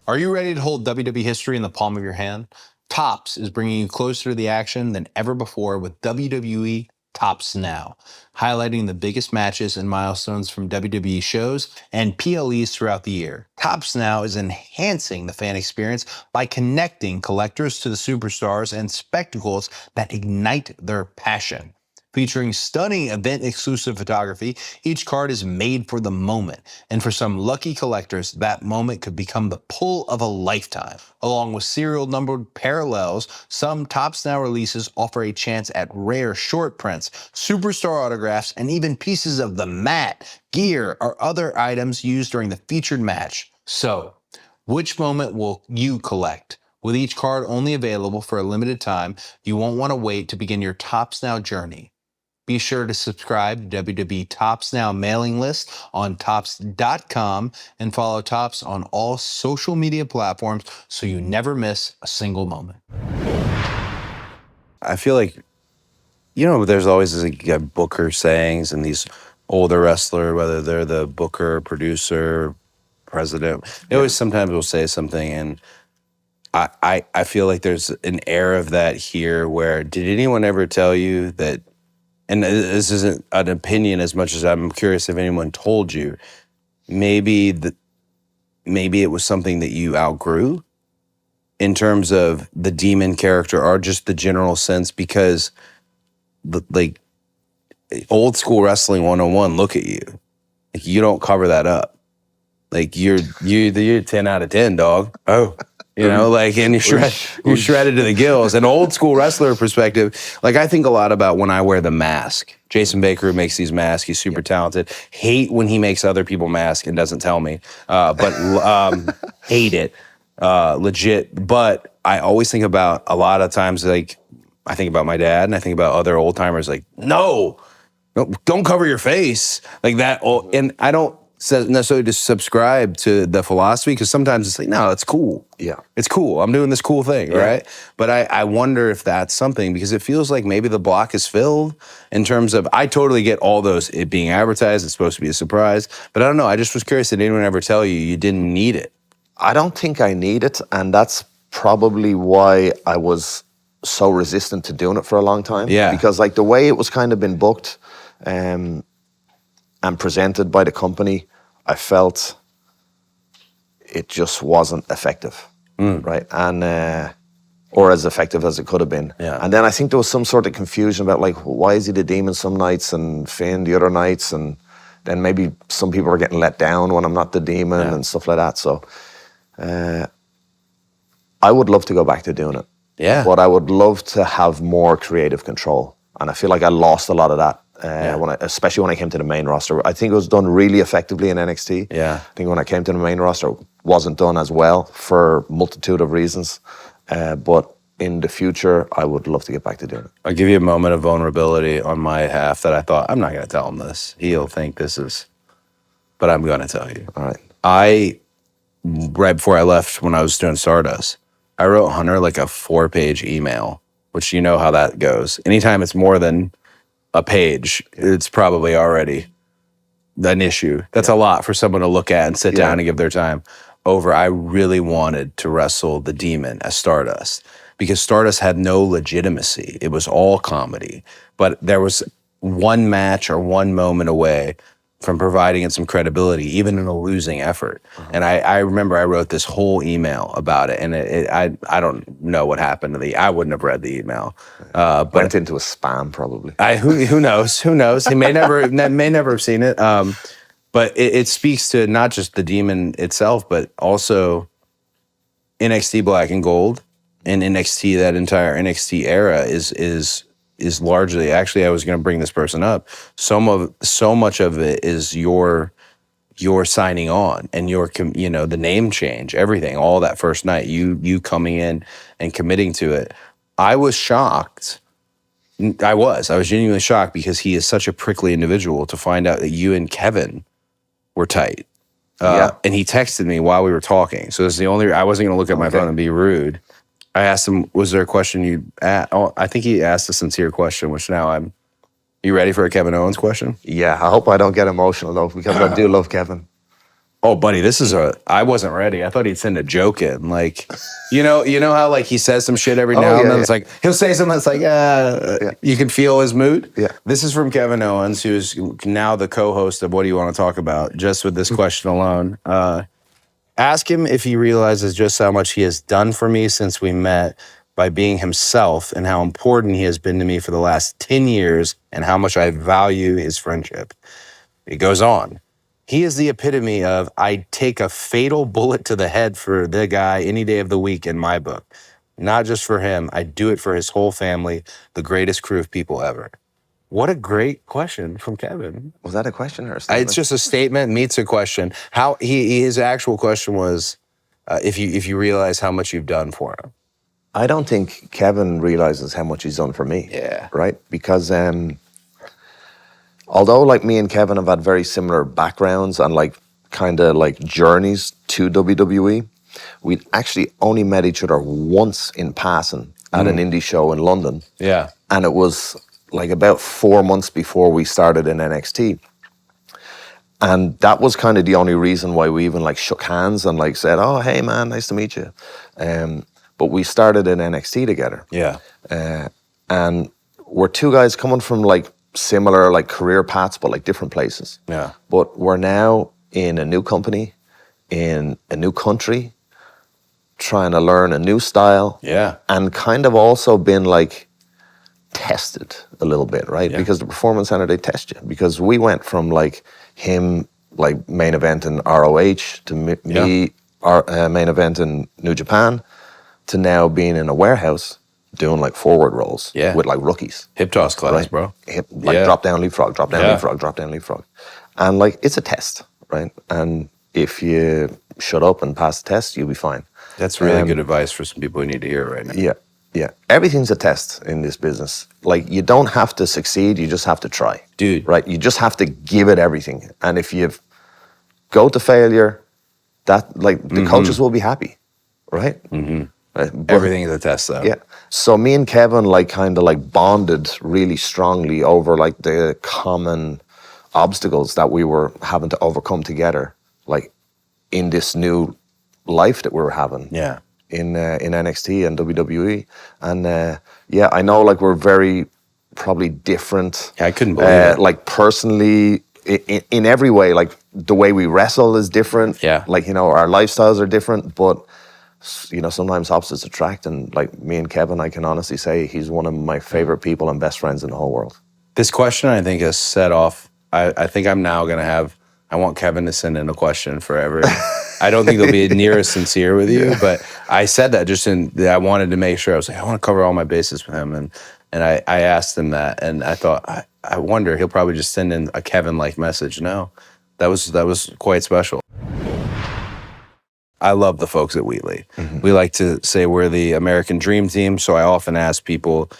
Are you ready to hold WWE history in the palm of your hand? Topps is bringing you closer to the action than ever before with WWE Topps Now, highlighting the biggest matches and milestones from WWE shows and PLEs throughout the year. Topps Now is enhancing the fan experience by connecting collectors to the superstars and spectacles that ignite their passion. Featuring stunning event-exclusive photography, each card is made for the moment. And for some lucky collectors, that moment could become the pull of a lifetime. Along with serial numbered parallels, some Topps Now releases offer a chance at rare short prints, superstar autographs, and even pieces of the mat, gear, or other items used during the featured match. So, which moment will you collect? With each card only available for a limited time, you won't want to wait to begin your Topps Now journey. Be sure to subscribe to WWE Topps Now mailing list on Topps.com and follow Topps on all social media platforms so you never miss a single moment. I feel like, there's always these Booker sayings and these older wrestler, whether they're the Booker, producer, president, they always sometimes will say something, and I feel like there's an air of that here where, did anyone ever tell you that, and this isn't an opinion as much as I'm curious if anyone told you, maybe it was something that you outgrew in terms of the demon character or just the general sense, because like old school wrestling 101, look at you. Like, you don't cover that up. Like you're 10 out of 10, dog. Oh. And you're shredded to the gills. An old school wrestler perspective, like I think a lot about when I wear the mask. Jason Baker makes these masks. He's super talented. Hate when he makes other people masks and doesn't tell me, but hate it, legit. But I always think about a lot of times, like I think about my dad and I think about other old timers, like, no, don't cover your face like that. And I don't necessarily just subscribe to the philosophy, because sometimes it's like, no, it's cool. Yeah. It's cool. I'm doing this cool thing, right? But I wonder if that's something, because it feels like maybe the block is filled in terms of, I totally get all those, it being advertised, it's supposed to be a surprise, but I don't know. I just was curious, did anyone ever tell you didn't need it? I don't think I need it, and that's probably why I was so resistant to doing it for a long time. Yeah. Because like the way it was kind of been booked, and presented by the company, I felt it just wasn't effective, right? And or as effective as it could have been. Yeah. And then I think there was some sort of confusion about like, why is he the demon some nights and Finn the other nights, and then maybe some people are getting let down when I'm not the demon and stuff like that. So I would love to go back to doing it. Yeah. But I would love to have more creative control, and I feel like I lost a lot of that. Especially when I came to the main roster. I think it was done really effectively in NXT. Yeah. I think when I came to the main roster, it wasn't done as well for a multitude of reasons. But in the future, I would love to get back to doing it. I'll give you a moment of vulnerability on my half that I thought, I'm not going to tell him this. He'll think this is, but I'm going to tell you. All right. Right before I left, when I was doing Stardust, I wrote Hunter like a 4-page email, which you know how that goes. Anytime it's more than a page, it's probably already an issue. That's a lot for someone to look at and sit down and give their time over. I really wanted to wrestle the demon as Stardust, because Stardust had no legitimacy. It was all comedy, but there was one match or one moment away from providing it some credibility, even in a losing effort. And I remember I wrote this whole email about it, and I don't know what happened to I wouldn't have read the email. But Went into a spam probably. who knows? Who knows? He may never have seen it. But it speaks to not just the demon itself, but also NXT Black and Gold and NXT. That entire NXT era is largely, actually, I was going to bring this person up. So much of it is your signing on and the name change, everything, all that first night, you coming in and committing to it. I was shocked. I was genuinely shocked, because he is such a prickly individual, to find out that you and Kevin were tight. And he texted me while we were talking. So this is the only, I wasn't going to look at my phone and be rude. I asked him, was there a question you asked? Oh, I think he asked a sincere question, which now you ready for a Kevin Owens question? Yeah, I hope I don't get emotional though, because I do love Kevin. Oh, buddy, I wasn't ready. I thought he'd send a joke in. Like, you know how like he says some shit every now and then? It's like, he'll say something that's like, you can feel his mood. Yeah. This is from Kevin Owens, who's now the co-host of What Do You Want to Talk About, just with this question alone. Ask him if he realizes just how much he has done for me since we met, by being himself and how important he has been to me for the last 10 years and how much I value his friendship. It goes on. He is the epitome of, I take a fatal bullet to the head for the guy any day of the week in my book. Not just for him, I do it for his whole family, the greatest crew of people ever. What a great question from Kevin. Was that a question or a statement? It's just a statement meets a question. How his actual question was, if you realize how much you've done for him. I don't think Kevin realizes how much he's done for me. Yeah. Right? Because although like me and Kevin have had very similar backgrounds and like kind of like journeys to WWE, we'd actually only met each other once in passing at an indie show in London. Yeah. And it was like about 4 months before we started in NXT. And that was kind of the only reason why we even like shook hands and like said, oh, hey man, nice to meet you. But we started in NXT together. Yeah. And we're two guys coming from like similar like career paths, but like different places. Yeah. But we're now in a new company, in a new country, trying to learn a new style. Yeah. And kind of also been like tested a little bit, right? Yeah. Because the Performance Center, they test you. Because we went from like him like main event in ROH to me main event in New Japan to now being in a warehouse doing like forward rolls with like rookies. Hip toss class, Right. bro. Like drop down, leapfrog, drop down, Yeah. leapfrog, drop down, leapfrog. And like, it's a test, right? And if you shut up and pass the test, you'll be fine. That's really good advice for some people who need to hear it right now. Yeah, yeah. Everything's a test in this business. Like, you don't have to succeed, you just have to try. Dude. Right? You just have to give it everything. And if you go to failure, that, like, the coaches will be happy, right? Mm-hmm. Right? But- Everything is a test, though. yeah. So me and Kevin like kind of like bonded really strongly over like the common obstacles that we were having to overcome together, like in this new life that we were having. Yeah. In NXT and WWE. And yeah, I know like we're very probably different. Yeah, I couldn't believe it. Like personally, in every way, like the way we wrestle is different. Yeah. Like, you know, our lifestyles are different, but you know, sometimes opposites attract. And like me and Kevin, I can honestly say he's one of my favorite people and best friends in the whole world. This question, I think, has set off. I think I'm now going to have, I want Kevin to send in a question for every. I don't think they'll be near as sincere with you, but I said that just I wanted to make sure. I was like, I want to cover all my bases with him. And I asked him that, and I thought, I wonder, he'll probably just send in a Kevin-like message. No, that was quite special. I love the folks at Wheatley. Mm-hmm. We like to say we're the American Dream Team, so I often ask people,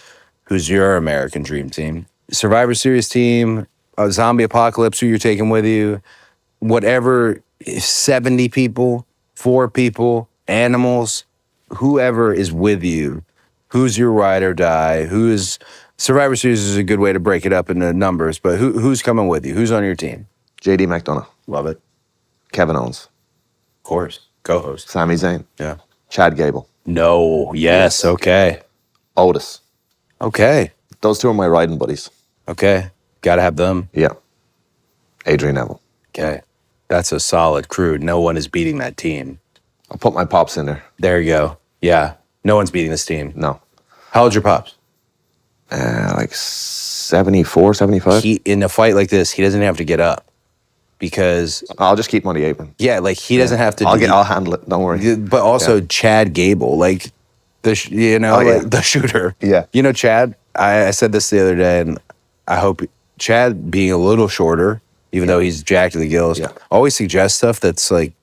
who's your American Dream Team? Survivor Series team, a zombie apocalypse, who you're taking with you, whatever, 70 people, 4 people, animals, whoever is with you, who's your ride or die, Survivor Series is a good way to break it up into numbers, but who's coming with you? Who's on your team? JD McDonough, Love it. Kevin Owens, Of course. Co-host. Sami Zayn, Yeah. Chad Gable, No. Yes. Okay. Otis. Okay. Those two are my riding buddies. Okay. Got to have them. Yeah. Adrian Neville. Okay. That's a solid crew. No one is beating that team. I'll put my pops in there. There you go. Yeah. No one's beating this team. No. How old's your pops? Like 74, 75. In a fight like this, he doesn't have to get up because, I'll just keep him on the apron. yeah, like he doesn't have to. I'll handle it. Don't worry. But also Chad Gable, like the shooter. Yeah. You know, Chad. I said this the other day, and I hope Chad, being a little shorter, even though he's jacked to the gills, always suggests stuff that's like,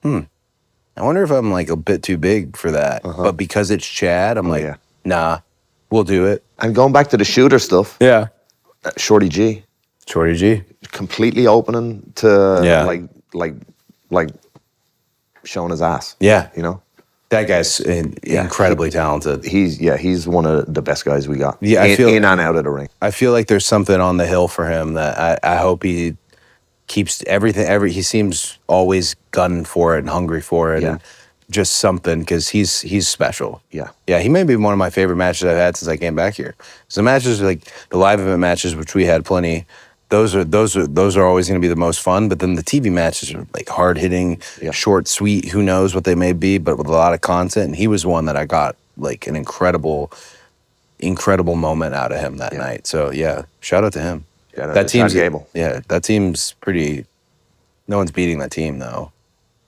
I wonder if I'm like a bit too big for that. But because it's Chad, I'm like, nah, we'll do it. And going back to the shooter stuff, Yeah. Shorty G, Shorty G. completely opening to like showing his ass. Yeah. You know, That guy's incredibly talented. he's one of the best guys we got. Yeah, I feel- in and out of the ring. I feel like there's something on the hill for him that I hope he keeps everything. He seems always gunning for it and hungry for it, Yeah. and just something because he's special. Yeah. yeah. He may be one of my favorite matches I've had since I came back here. So the matches, like the live event matches, which we had plenty. Those are always going to be the most fun. But then the TV matches are like hard hitting, short, sweet. Who knows what they may be, but with a lot of content. And he was one that I got like an incredible moment out of him that night. So yeah, shout out to him. Shout out That to Chad team's Gable. Yeah, that team's pretty. No one's beating that team though.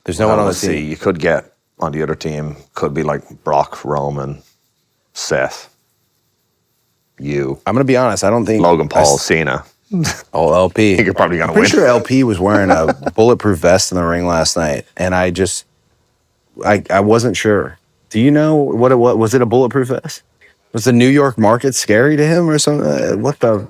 There's no one on the See, team. you could get on the other team, could be like Brock, Roman, Seth, you, I'm gonna be honest. I don't think Logan Paul, Cena. Oh, LP. I think you're probably gonna I'm pretty win. sure LP was wearing a bulletproof vest in the ring last night, and I wasn't sure. Do you know what it was? Was it a bulletproof vest? Was the New York market scary to him or something? What the?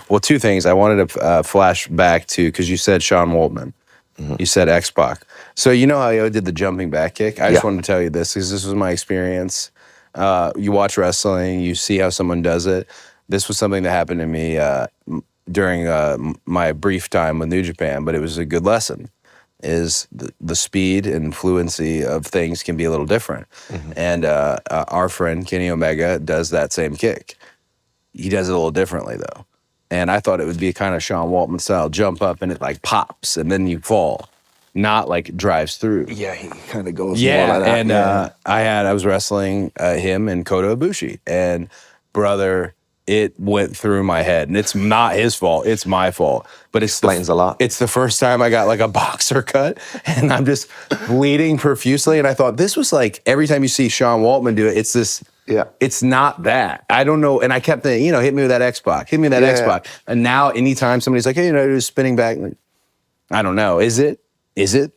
Well, two things. I wanted to flash back to, because you said Sean Waltman. You said X-Pac. So you know how I did the jumping back kick? I just wanted to tell you this, because this was my experience. You watch wrestling, you see how someone does it. This was something that happened to me during my brief time with New Japan, but it was a good lesson. Is the speed and fluency of things can be a little different. And our friend Kenny Omega does that same kick. He does it a little differently though. And I thought it would be kind of Sean Waltman style, jump up and it like pops and then you fall, not like drives through. Yeah, he kind of goes Yeah, more like that. and I was wrestling him and Kota Ibushi, and brother, it went through my head, and it's not his fault, it's my fault. But it's Explains a lot. It's the first time I got like a boxer cut, and I'm just bleeding profusely. And I thought this was like every time you see Sean Waltman do it, it's this. Yeah. It's not that. I don't know. And I kept thinking, hit me with that X-Pac, hit me with that X-Pac. And now anytime somebody's like, hey, just spinning back, like, I don't know. Is it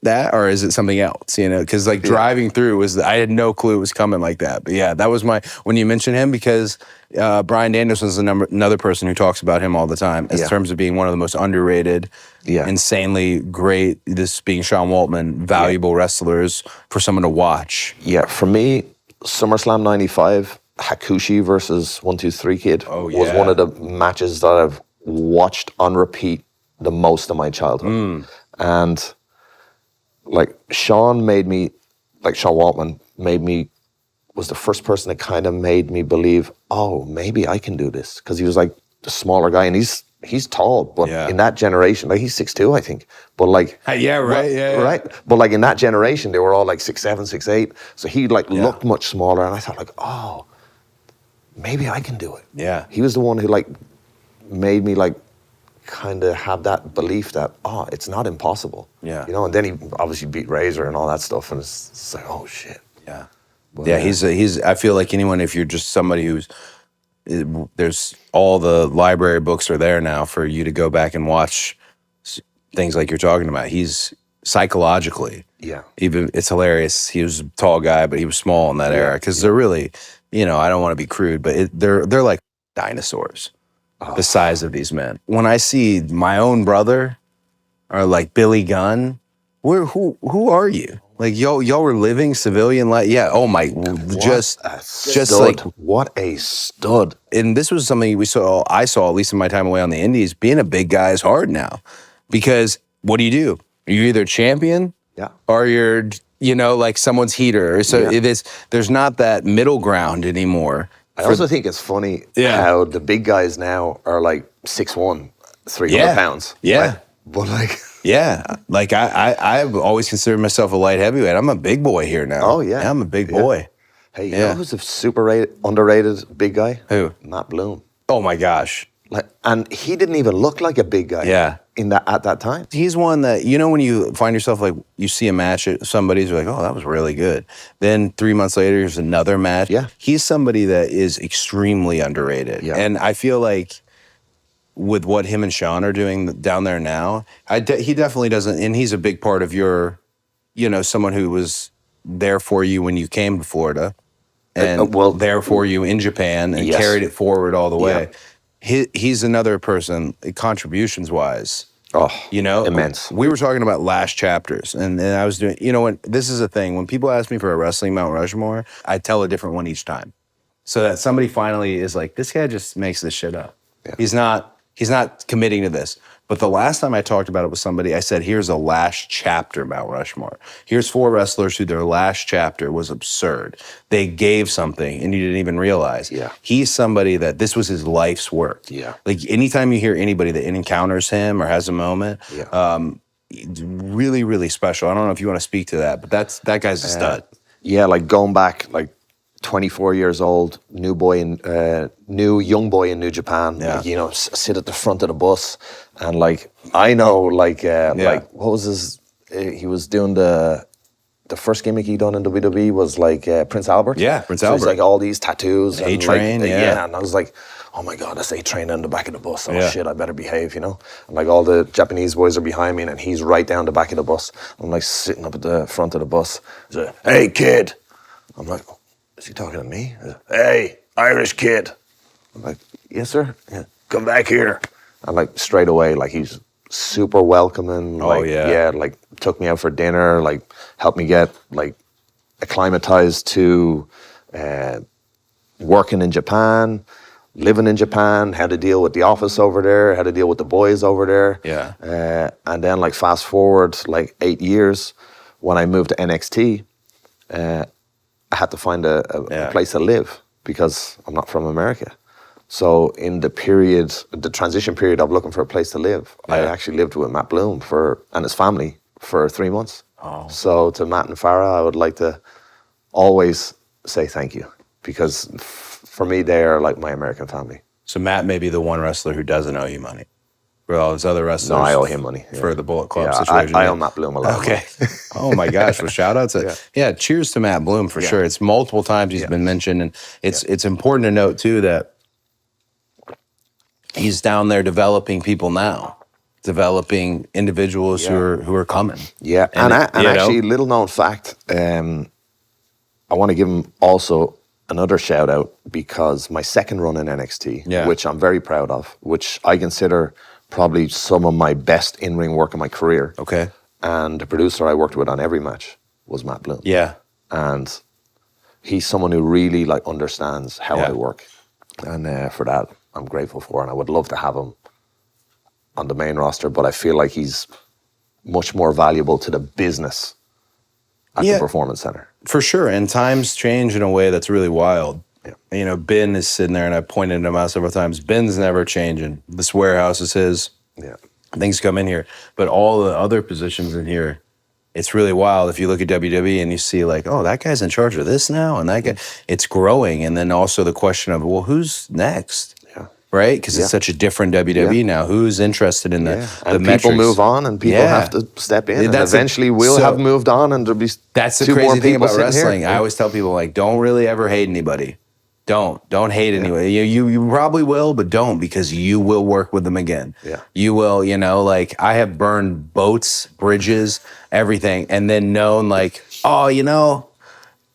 that, or is it something else? Because like driving through I had no clue it was coming like that. But yeah, that was when you mention him, because Bryan Danielson is another person who talks about him all the time in terms of being one of the most underrated, insanely great, this being Sean Waltman, valuable wrestlers for someone to watch. Yeah, for me, SummerSlam 95, Hakushi versus 1-2-3 Kid was one of the matches that I've watched on repeat the most of my childhood. And like Sean Waltman was the first person that kind of made me believe, oh, maybe I can do this. Because he was like the smaller guy, and he's tall, but in that generation, like he's 6'2", I think. But like right. But like in that generation, they were all like 6'7", 6'8". So he like looked much smaller, and I thought like, oh, maybe I can do it. Yeah. He was the one who like made me like kind of have that belief that, it's not impossible. Yeah. And then he obviously beat Razor and all that stuff, and it's like, oh shit. Yeah. But, He's I feel like anyone, if you're just somebody there's all the library books are there now for you to go back and watch things like you're talking about. He's psychologically, even it's hilarious. He was a tall guy, but he was small in that era, because they're really, I don't want to be crude, but they're like dinosaurs. The size of these men. When I see my own brother, or like Billy Gunn, who are you? Like y'all were living civilian life. Yeah. Oh my, just like what a stud. And this was something I saw at least in my time away on the Indies. Being a big guy is hard now, because what do? You're either champion, or you're like someone's heater. So there's not that middle ground anymore. I also think it's funny how the big guys now are like 6'1", 300 pounds. Yeah. Right? But like... Yeah. Like I've always considered myself a light heavyweight. I'm a big boy here now. Oh, yeah. I'm a big boy. Hey, you know who's a super underrated big guy? Who? Matt Bloom. Oh, my gosh. Like, and he didn't even look like a big guy. Yeah. At that time. He's one that, when you find yourself like, you see a match at somebody's, you're like, oh, that was really good. Then 3 months later, there's another match. Yeah. He's somebody that is extremely underrated. Yeah. And I feel like with what him and Sean are doing down there now, he definitely doesn't, and he's a big part of your, someone who was there for you when you came to Florida, and there for you in Japan, and carried it forward all the way. He's another person, contributions-wise. Oh, immense. We were talking about last chapters, and I was doing, when this is a thing, when people ask me for a wrestling Mount Rushmore, I tell a different one each time, so that somebody finally is like, this guy just makes this shit up. Yeah. He's not committing to this. But the last time I talked about it with somebody, I said, here's a last chapter Mount Rushmore. Here's 4 wrestlers who their last chapter was absurd. They gave something and you didn't even realize. Yeah. He's somebody that this was his life's work. Yeah. Like anytime you hear anybody that encounters him or has a moment, really, really special. I don't know if you want to speak to that, but that guy's a stud. Yeah, like going back, like 24 years old, young boy in New Japan. Yeah. Like, you know, sit at the front of the bus, and like I know, like what was his? He was doing the first gimmick he done in WWE was like Prince Albert. Yeah, Prince So he's Albert. like all these tattoos. and, A-Train, like, yeah. and I was like, oh my God, that's A-Train on the back of the bus. Oh Yeah. shit, I better behave, you know? And like all the Japanese boys are behind me and he's right down the back of the bus. I'm like sitting up at the front of the bus. He's like, hey kid. I'm like, is he talking to me? He's like, hey, Irish kid. I'm like, yes sir. Yeah. Come back here. And like straight away, like he's super welcoming. Oh, Like, yeah. Yeah, like took me out for dinner, like helped me get like acclimatized to working in Japan, living in Japan, how to deal with the office over there, how to deal with the boys over there. Yeah. And then like fast forward like 8 years, when I moved to NXT, I had to find a Yeah. place to live because I'm not from America. So in the transition period of looking for a place to live, I Yeah. actually lived with Matt Bloom and his family for 3 months. Oh. So to Matt and Farah, I would like to always say thank you because for me, they are like my American family. So Matt may be the one wrestler who doesn't owe you money. For all his other wrestlers. No, I owe him money. For the Bullet Club Yeah, situation. I owe Matt Bloom a lot. Okay. Oh my gosh. Well, shout out to cheers to Matt Bloom for sure. It's multiple times he's been mentioned, and it's important to note too that he's down there developing people now, developing individuals who are coming. Yeah, and you know? actually, little known fact, I want to give him also another shout out because my second run in NXT, which I'm very proud of, which I consider probably some of my best in-ring work in my career. Okay. And the producer I worked with on every match was Matt Bloom. Yeah. And he's someone who really like understands how I work. And for that, I'm grateful for, and I would love to have him on the main roster, but I feel like he's much more valuable to the business at the Performance Center. For sure. And times change in a way that's really wild. Yeah. You know, Ben is sitting there, and I've pointed him out several times. Ben's never changing. This warehouse is his. Yeah. Things come in here. But all the other positions in here, it's really wild. If you look at WWE and you see like, oh, that guy's in charge of this now, and that guy, it's growing. And then also the question of, well, who's next? Right? Because it's such a different WWE now. Who's interested in the And metrics? people move on, and people have to step in. And eventually, we'll have moved on, and there'll be that's the two more crazy thing people about sitting wrestling. here. I always tell people like, don't really ever hate anybody. Don't hate anybody. You probably will, but don't, because you will work with them again. Yeah. You will. You know, like I have burned boats, bridges, everything, and then known like, oh, you know,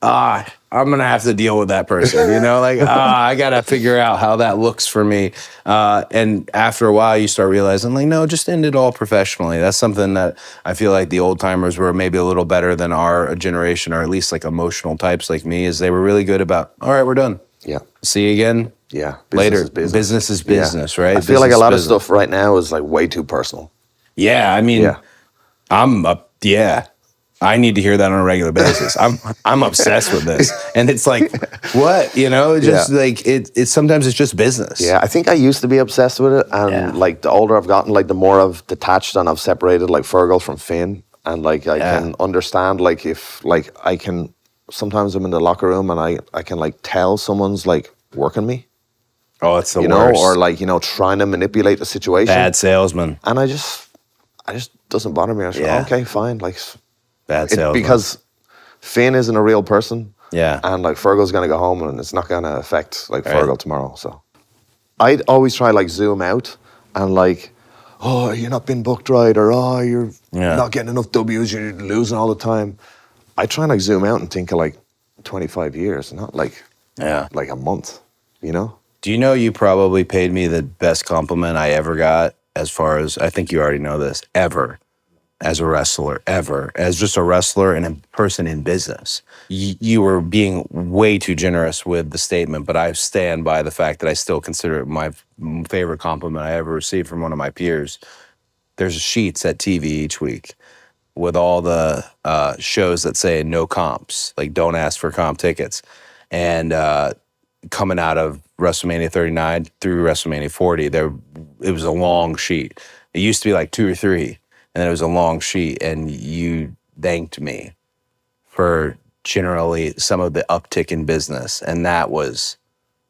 I'm gonna have to deal with that person, you know, like I gotta figure out how that looks for me. And after a while, you start realizing, like, no, just end it all professionally. That's something that I feel like the old timers were maybe a little better than our generation, or at least like emotional types like me, is they were really good about, all right, we're done. Yeah. See you again. Yeah. Later. Is business. Business is business, right? I feel like a Business lot of is business. stuff right now is like way too personal. Yeah, I mean, I'm up. Yeah. I need to hear that on a regular basis. I'm obsessed with this, and it's like, what, you know? Just like it's sometimes it's just business. Yeah, I think I used to be obsessed with it, and like the older I've gotten, like the more I've detached and I've separated like Fergal from Finn, and like I can understand like if like I can sometimes I'm in the locker room and I can like tell someone's like working me. Oh, it's the you worst. know, or like, you know, trying to manipulate the situation. Bad salesman. And I just doesn't bother me. I was like, okay, fine, like. Bad salesman. Because Finn isn't a real person. Yeah. And like Fergal's gonna go home and it's not gonna affect like Fergal tomorrow. So I'd always try like zoom out and like, oh, you're not being booked right, or oh, you're not getting enough W's, you're losing all the time. I try and like zoom out and think of like 25 years, not like like a month, you know? Do you know you probably paid me the best compliment I ever got, as far as, I think you already know this, ever, as a wrestler, ever, as just a wrestler and a person in business. You were being way too generous with the statement, but I stand by the fact that I still consider it my favorite compliment I ever received from one of my peers. There's sheets at TV each week with all the shows that say no comps, like don't ask for comp tickets. And coming out of WrestleMania 39 through WrestleMania 40, it was a long sheet. It used to be like 2 or 3. and it was a long sheet, and you thanked me for generally some of the uptick in business, and that was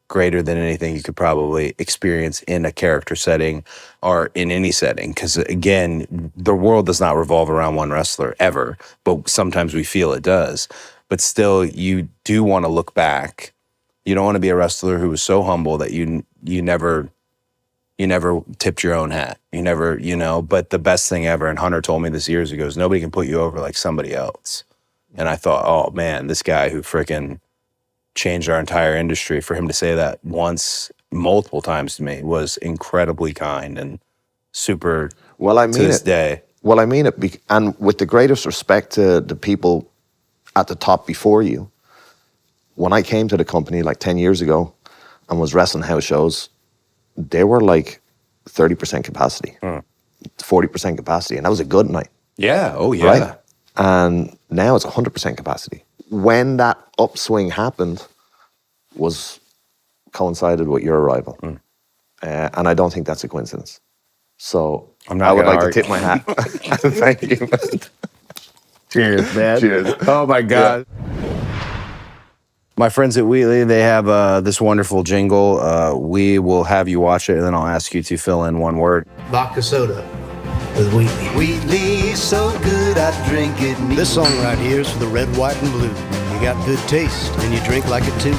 greater than anything you could probably experience in a character setting or in any setting. Because again, the world does not revolve around one wrestler ever, but sometimes we feel it does. But still, you do want to look back. You don't want to be a wrestler who was so humble that you never tipped your own hat. You never, but the best thing ever, and Hunter told me this years ago, is nobody can put you over like somebody else. And I thought, oh man, this guy who frickin' changed our entire industry, for him to say that once, multiple times to me, was incredibly kind and super Well, I mean to this it. day. Well, I mean it, and with the greatest respect to the people at the top before you. When I came to the company like 10 years ago and was wrestling house shows, they were like 30% capacity, 40% capacity, and that was a good night. Yeah. Oh yeah. Right? And now it's 100% capacity. When that upswing happened coincided with your arrival. And I don't think that's a coincidence. So I'm not I would gonna like to argue. tip my hat. Thank you. Cheers, man. Cheers. Oh my God. My friends at Wheatley, they have this wonderful jingle. We will have you watch it, and then I'll ask you to fill in one word. Vodka soda with Wheatley. Wheatley, so good I drink it neat. This song right here is for the red, white, and blue. You got good taste, and you drink like it too.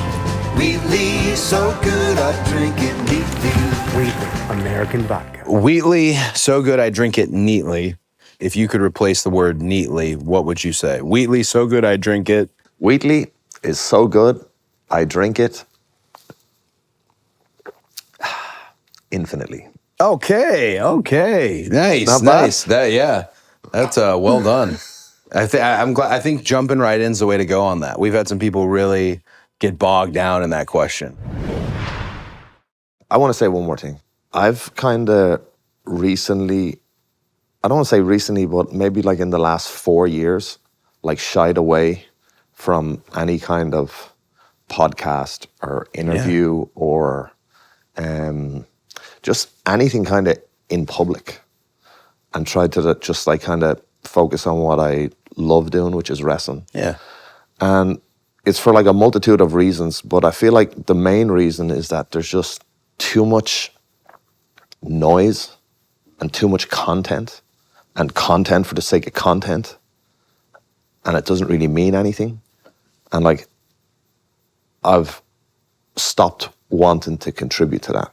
Wheatley, so good I drink it neatly. Wheatley, American vodka. Wheatley, so good I drink it neatly. If you could replace the word neatly, what would you say? Wheatley, so good I drink it. Wheatley is so good, I drink it infinitely. Okay, nice, Not bad. nice. That's well done. I'm glad. I think jumping right in is the way to go on that. We've had some people really get bogged down in that question. I want to say one more thing. I've kind of recently, I don't want to say recently, but maybe like in the last 4 years, like shied away from any kind of podcast or interview or just anything kind of in public, and tried to just like kind of focus on what I love doing, which is wrestling. Yeah. And it's for like a multitude of reasons, but I feel like the main reason is that there's just too much noise and too much content, and content for the sake of content, and it doesn't really mean anything. And like, I've stopped wanting to contribute to that.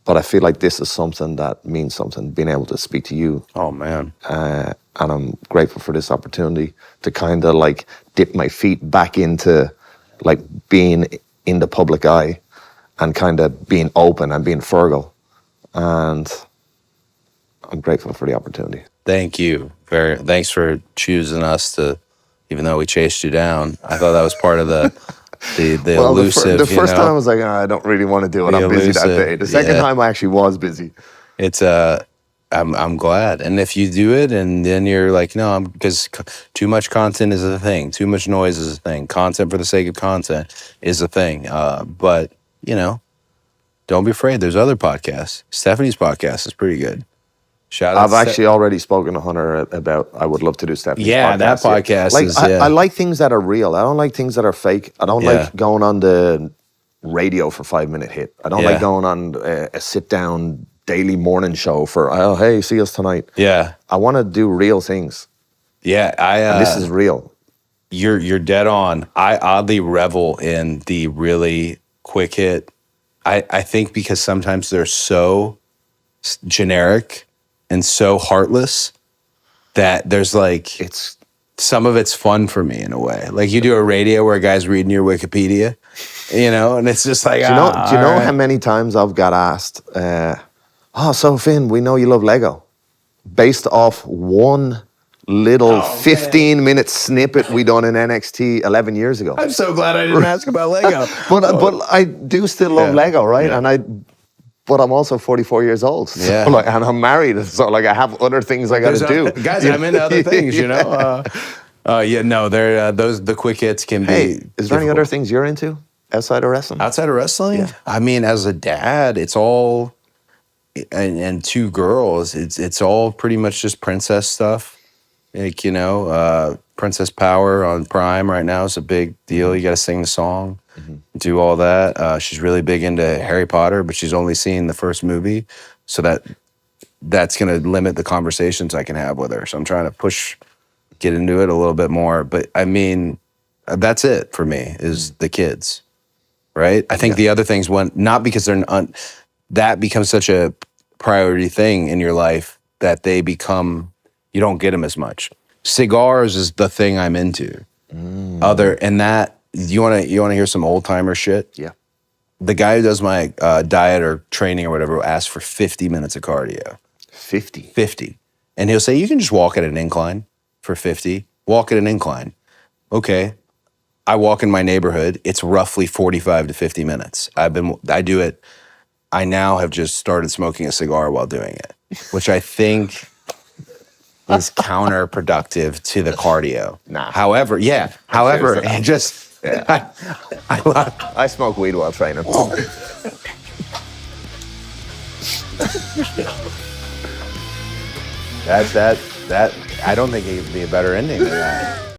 But I feel like this is something that means something, being able to speak to you. Oh man. And I'm grateful for this opportunity to kind of like dip my feet back into like being in the public eye and kind of being open and being Fergal. And I'm grateful for the opportunity. Thank you. Thanks for choosing us to, even though we chased you down. I thought that was part of the elusive. The first time I was like, I don't really want to do it. The I'm busy that elusive, day. The second yeah. time I actually was busy. It's I'm glad. And if you do it and then you're like, no, because too much content is a thing. Too much noise is a thing. Content for the sake of content is a thing. But, don't be afraid. There's other podcasts. Stephanie's podcast is pretty good. Shout out I've to actually already spoken to Hunter about I would love to do Stephanie's Yeah, podcast. that podcast Like, is, I like things that are real. I don't like things that are fake. I don't Yeah. like going on the radio for 5-minute hit. I don't Yeah. like going on a sit-down daily morning show for, oh, hey, see us tonight. Yeah. I want to do real things. Yeah. And this is real. You're dead on. I oddly revel in the really quick hit. I think because sometimes they're so generic and so heartless that there's like It's some of it's fun for me in a way. Like you do a radio where a guy's reading your Wikipedia, and it's just like, Do you know how many times I've got asked, so Finn, we know you love Lego. Based off one little 15-minute snippet we done in NXT 11 years ago. I'm so glad I didn't ask about Lego. But I do still love Yeah. Lego, right? Yeah. But I'm also 44 years old. So Yeah. and I'm married. So like I have other things I got to do. Guys, I'm into other things, they're the quick hits can be. Hey, is there any other difficult. things you're into outside of wrestling? Outside of wrestling? Yeah. I mean, as a dad, it's all and 2 girls, it's all pretty much just princess stuff. Like, Princess Power on Prime right now is a big deal. You got to sing the song, do all that. She's really big into Harry Potter, but she's only seen the first movie, so that's going to limit the conversations I can have with her. So I'm trying to get into it a little bit more. But I mean, that's it for me, is the kids, right? I think the other things went, not because that becomes such a priority thing in your life that you don't get them as much. Cigars is the thing I'm into. You want to hear some old timer shit? Yeah. The guy who does my diet or training or whatever asks for 50 minutes of cardio. 50. And he'll say, you can just walk at an incline for 50. Walk at an incline. Okay. I walk in my neighborhood. It's roughly 45 to 50 minutes. I do it. I now have just started smoking a cigar while doing it, which I think is counterproductive to the cardio. Nah. However, it just, I smoke weed while training. that I don't think it could be a better ending than that.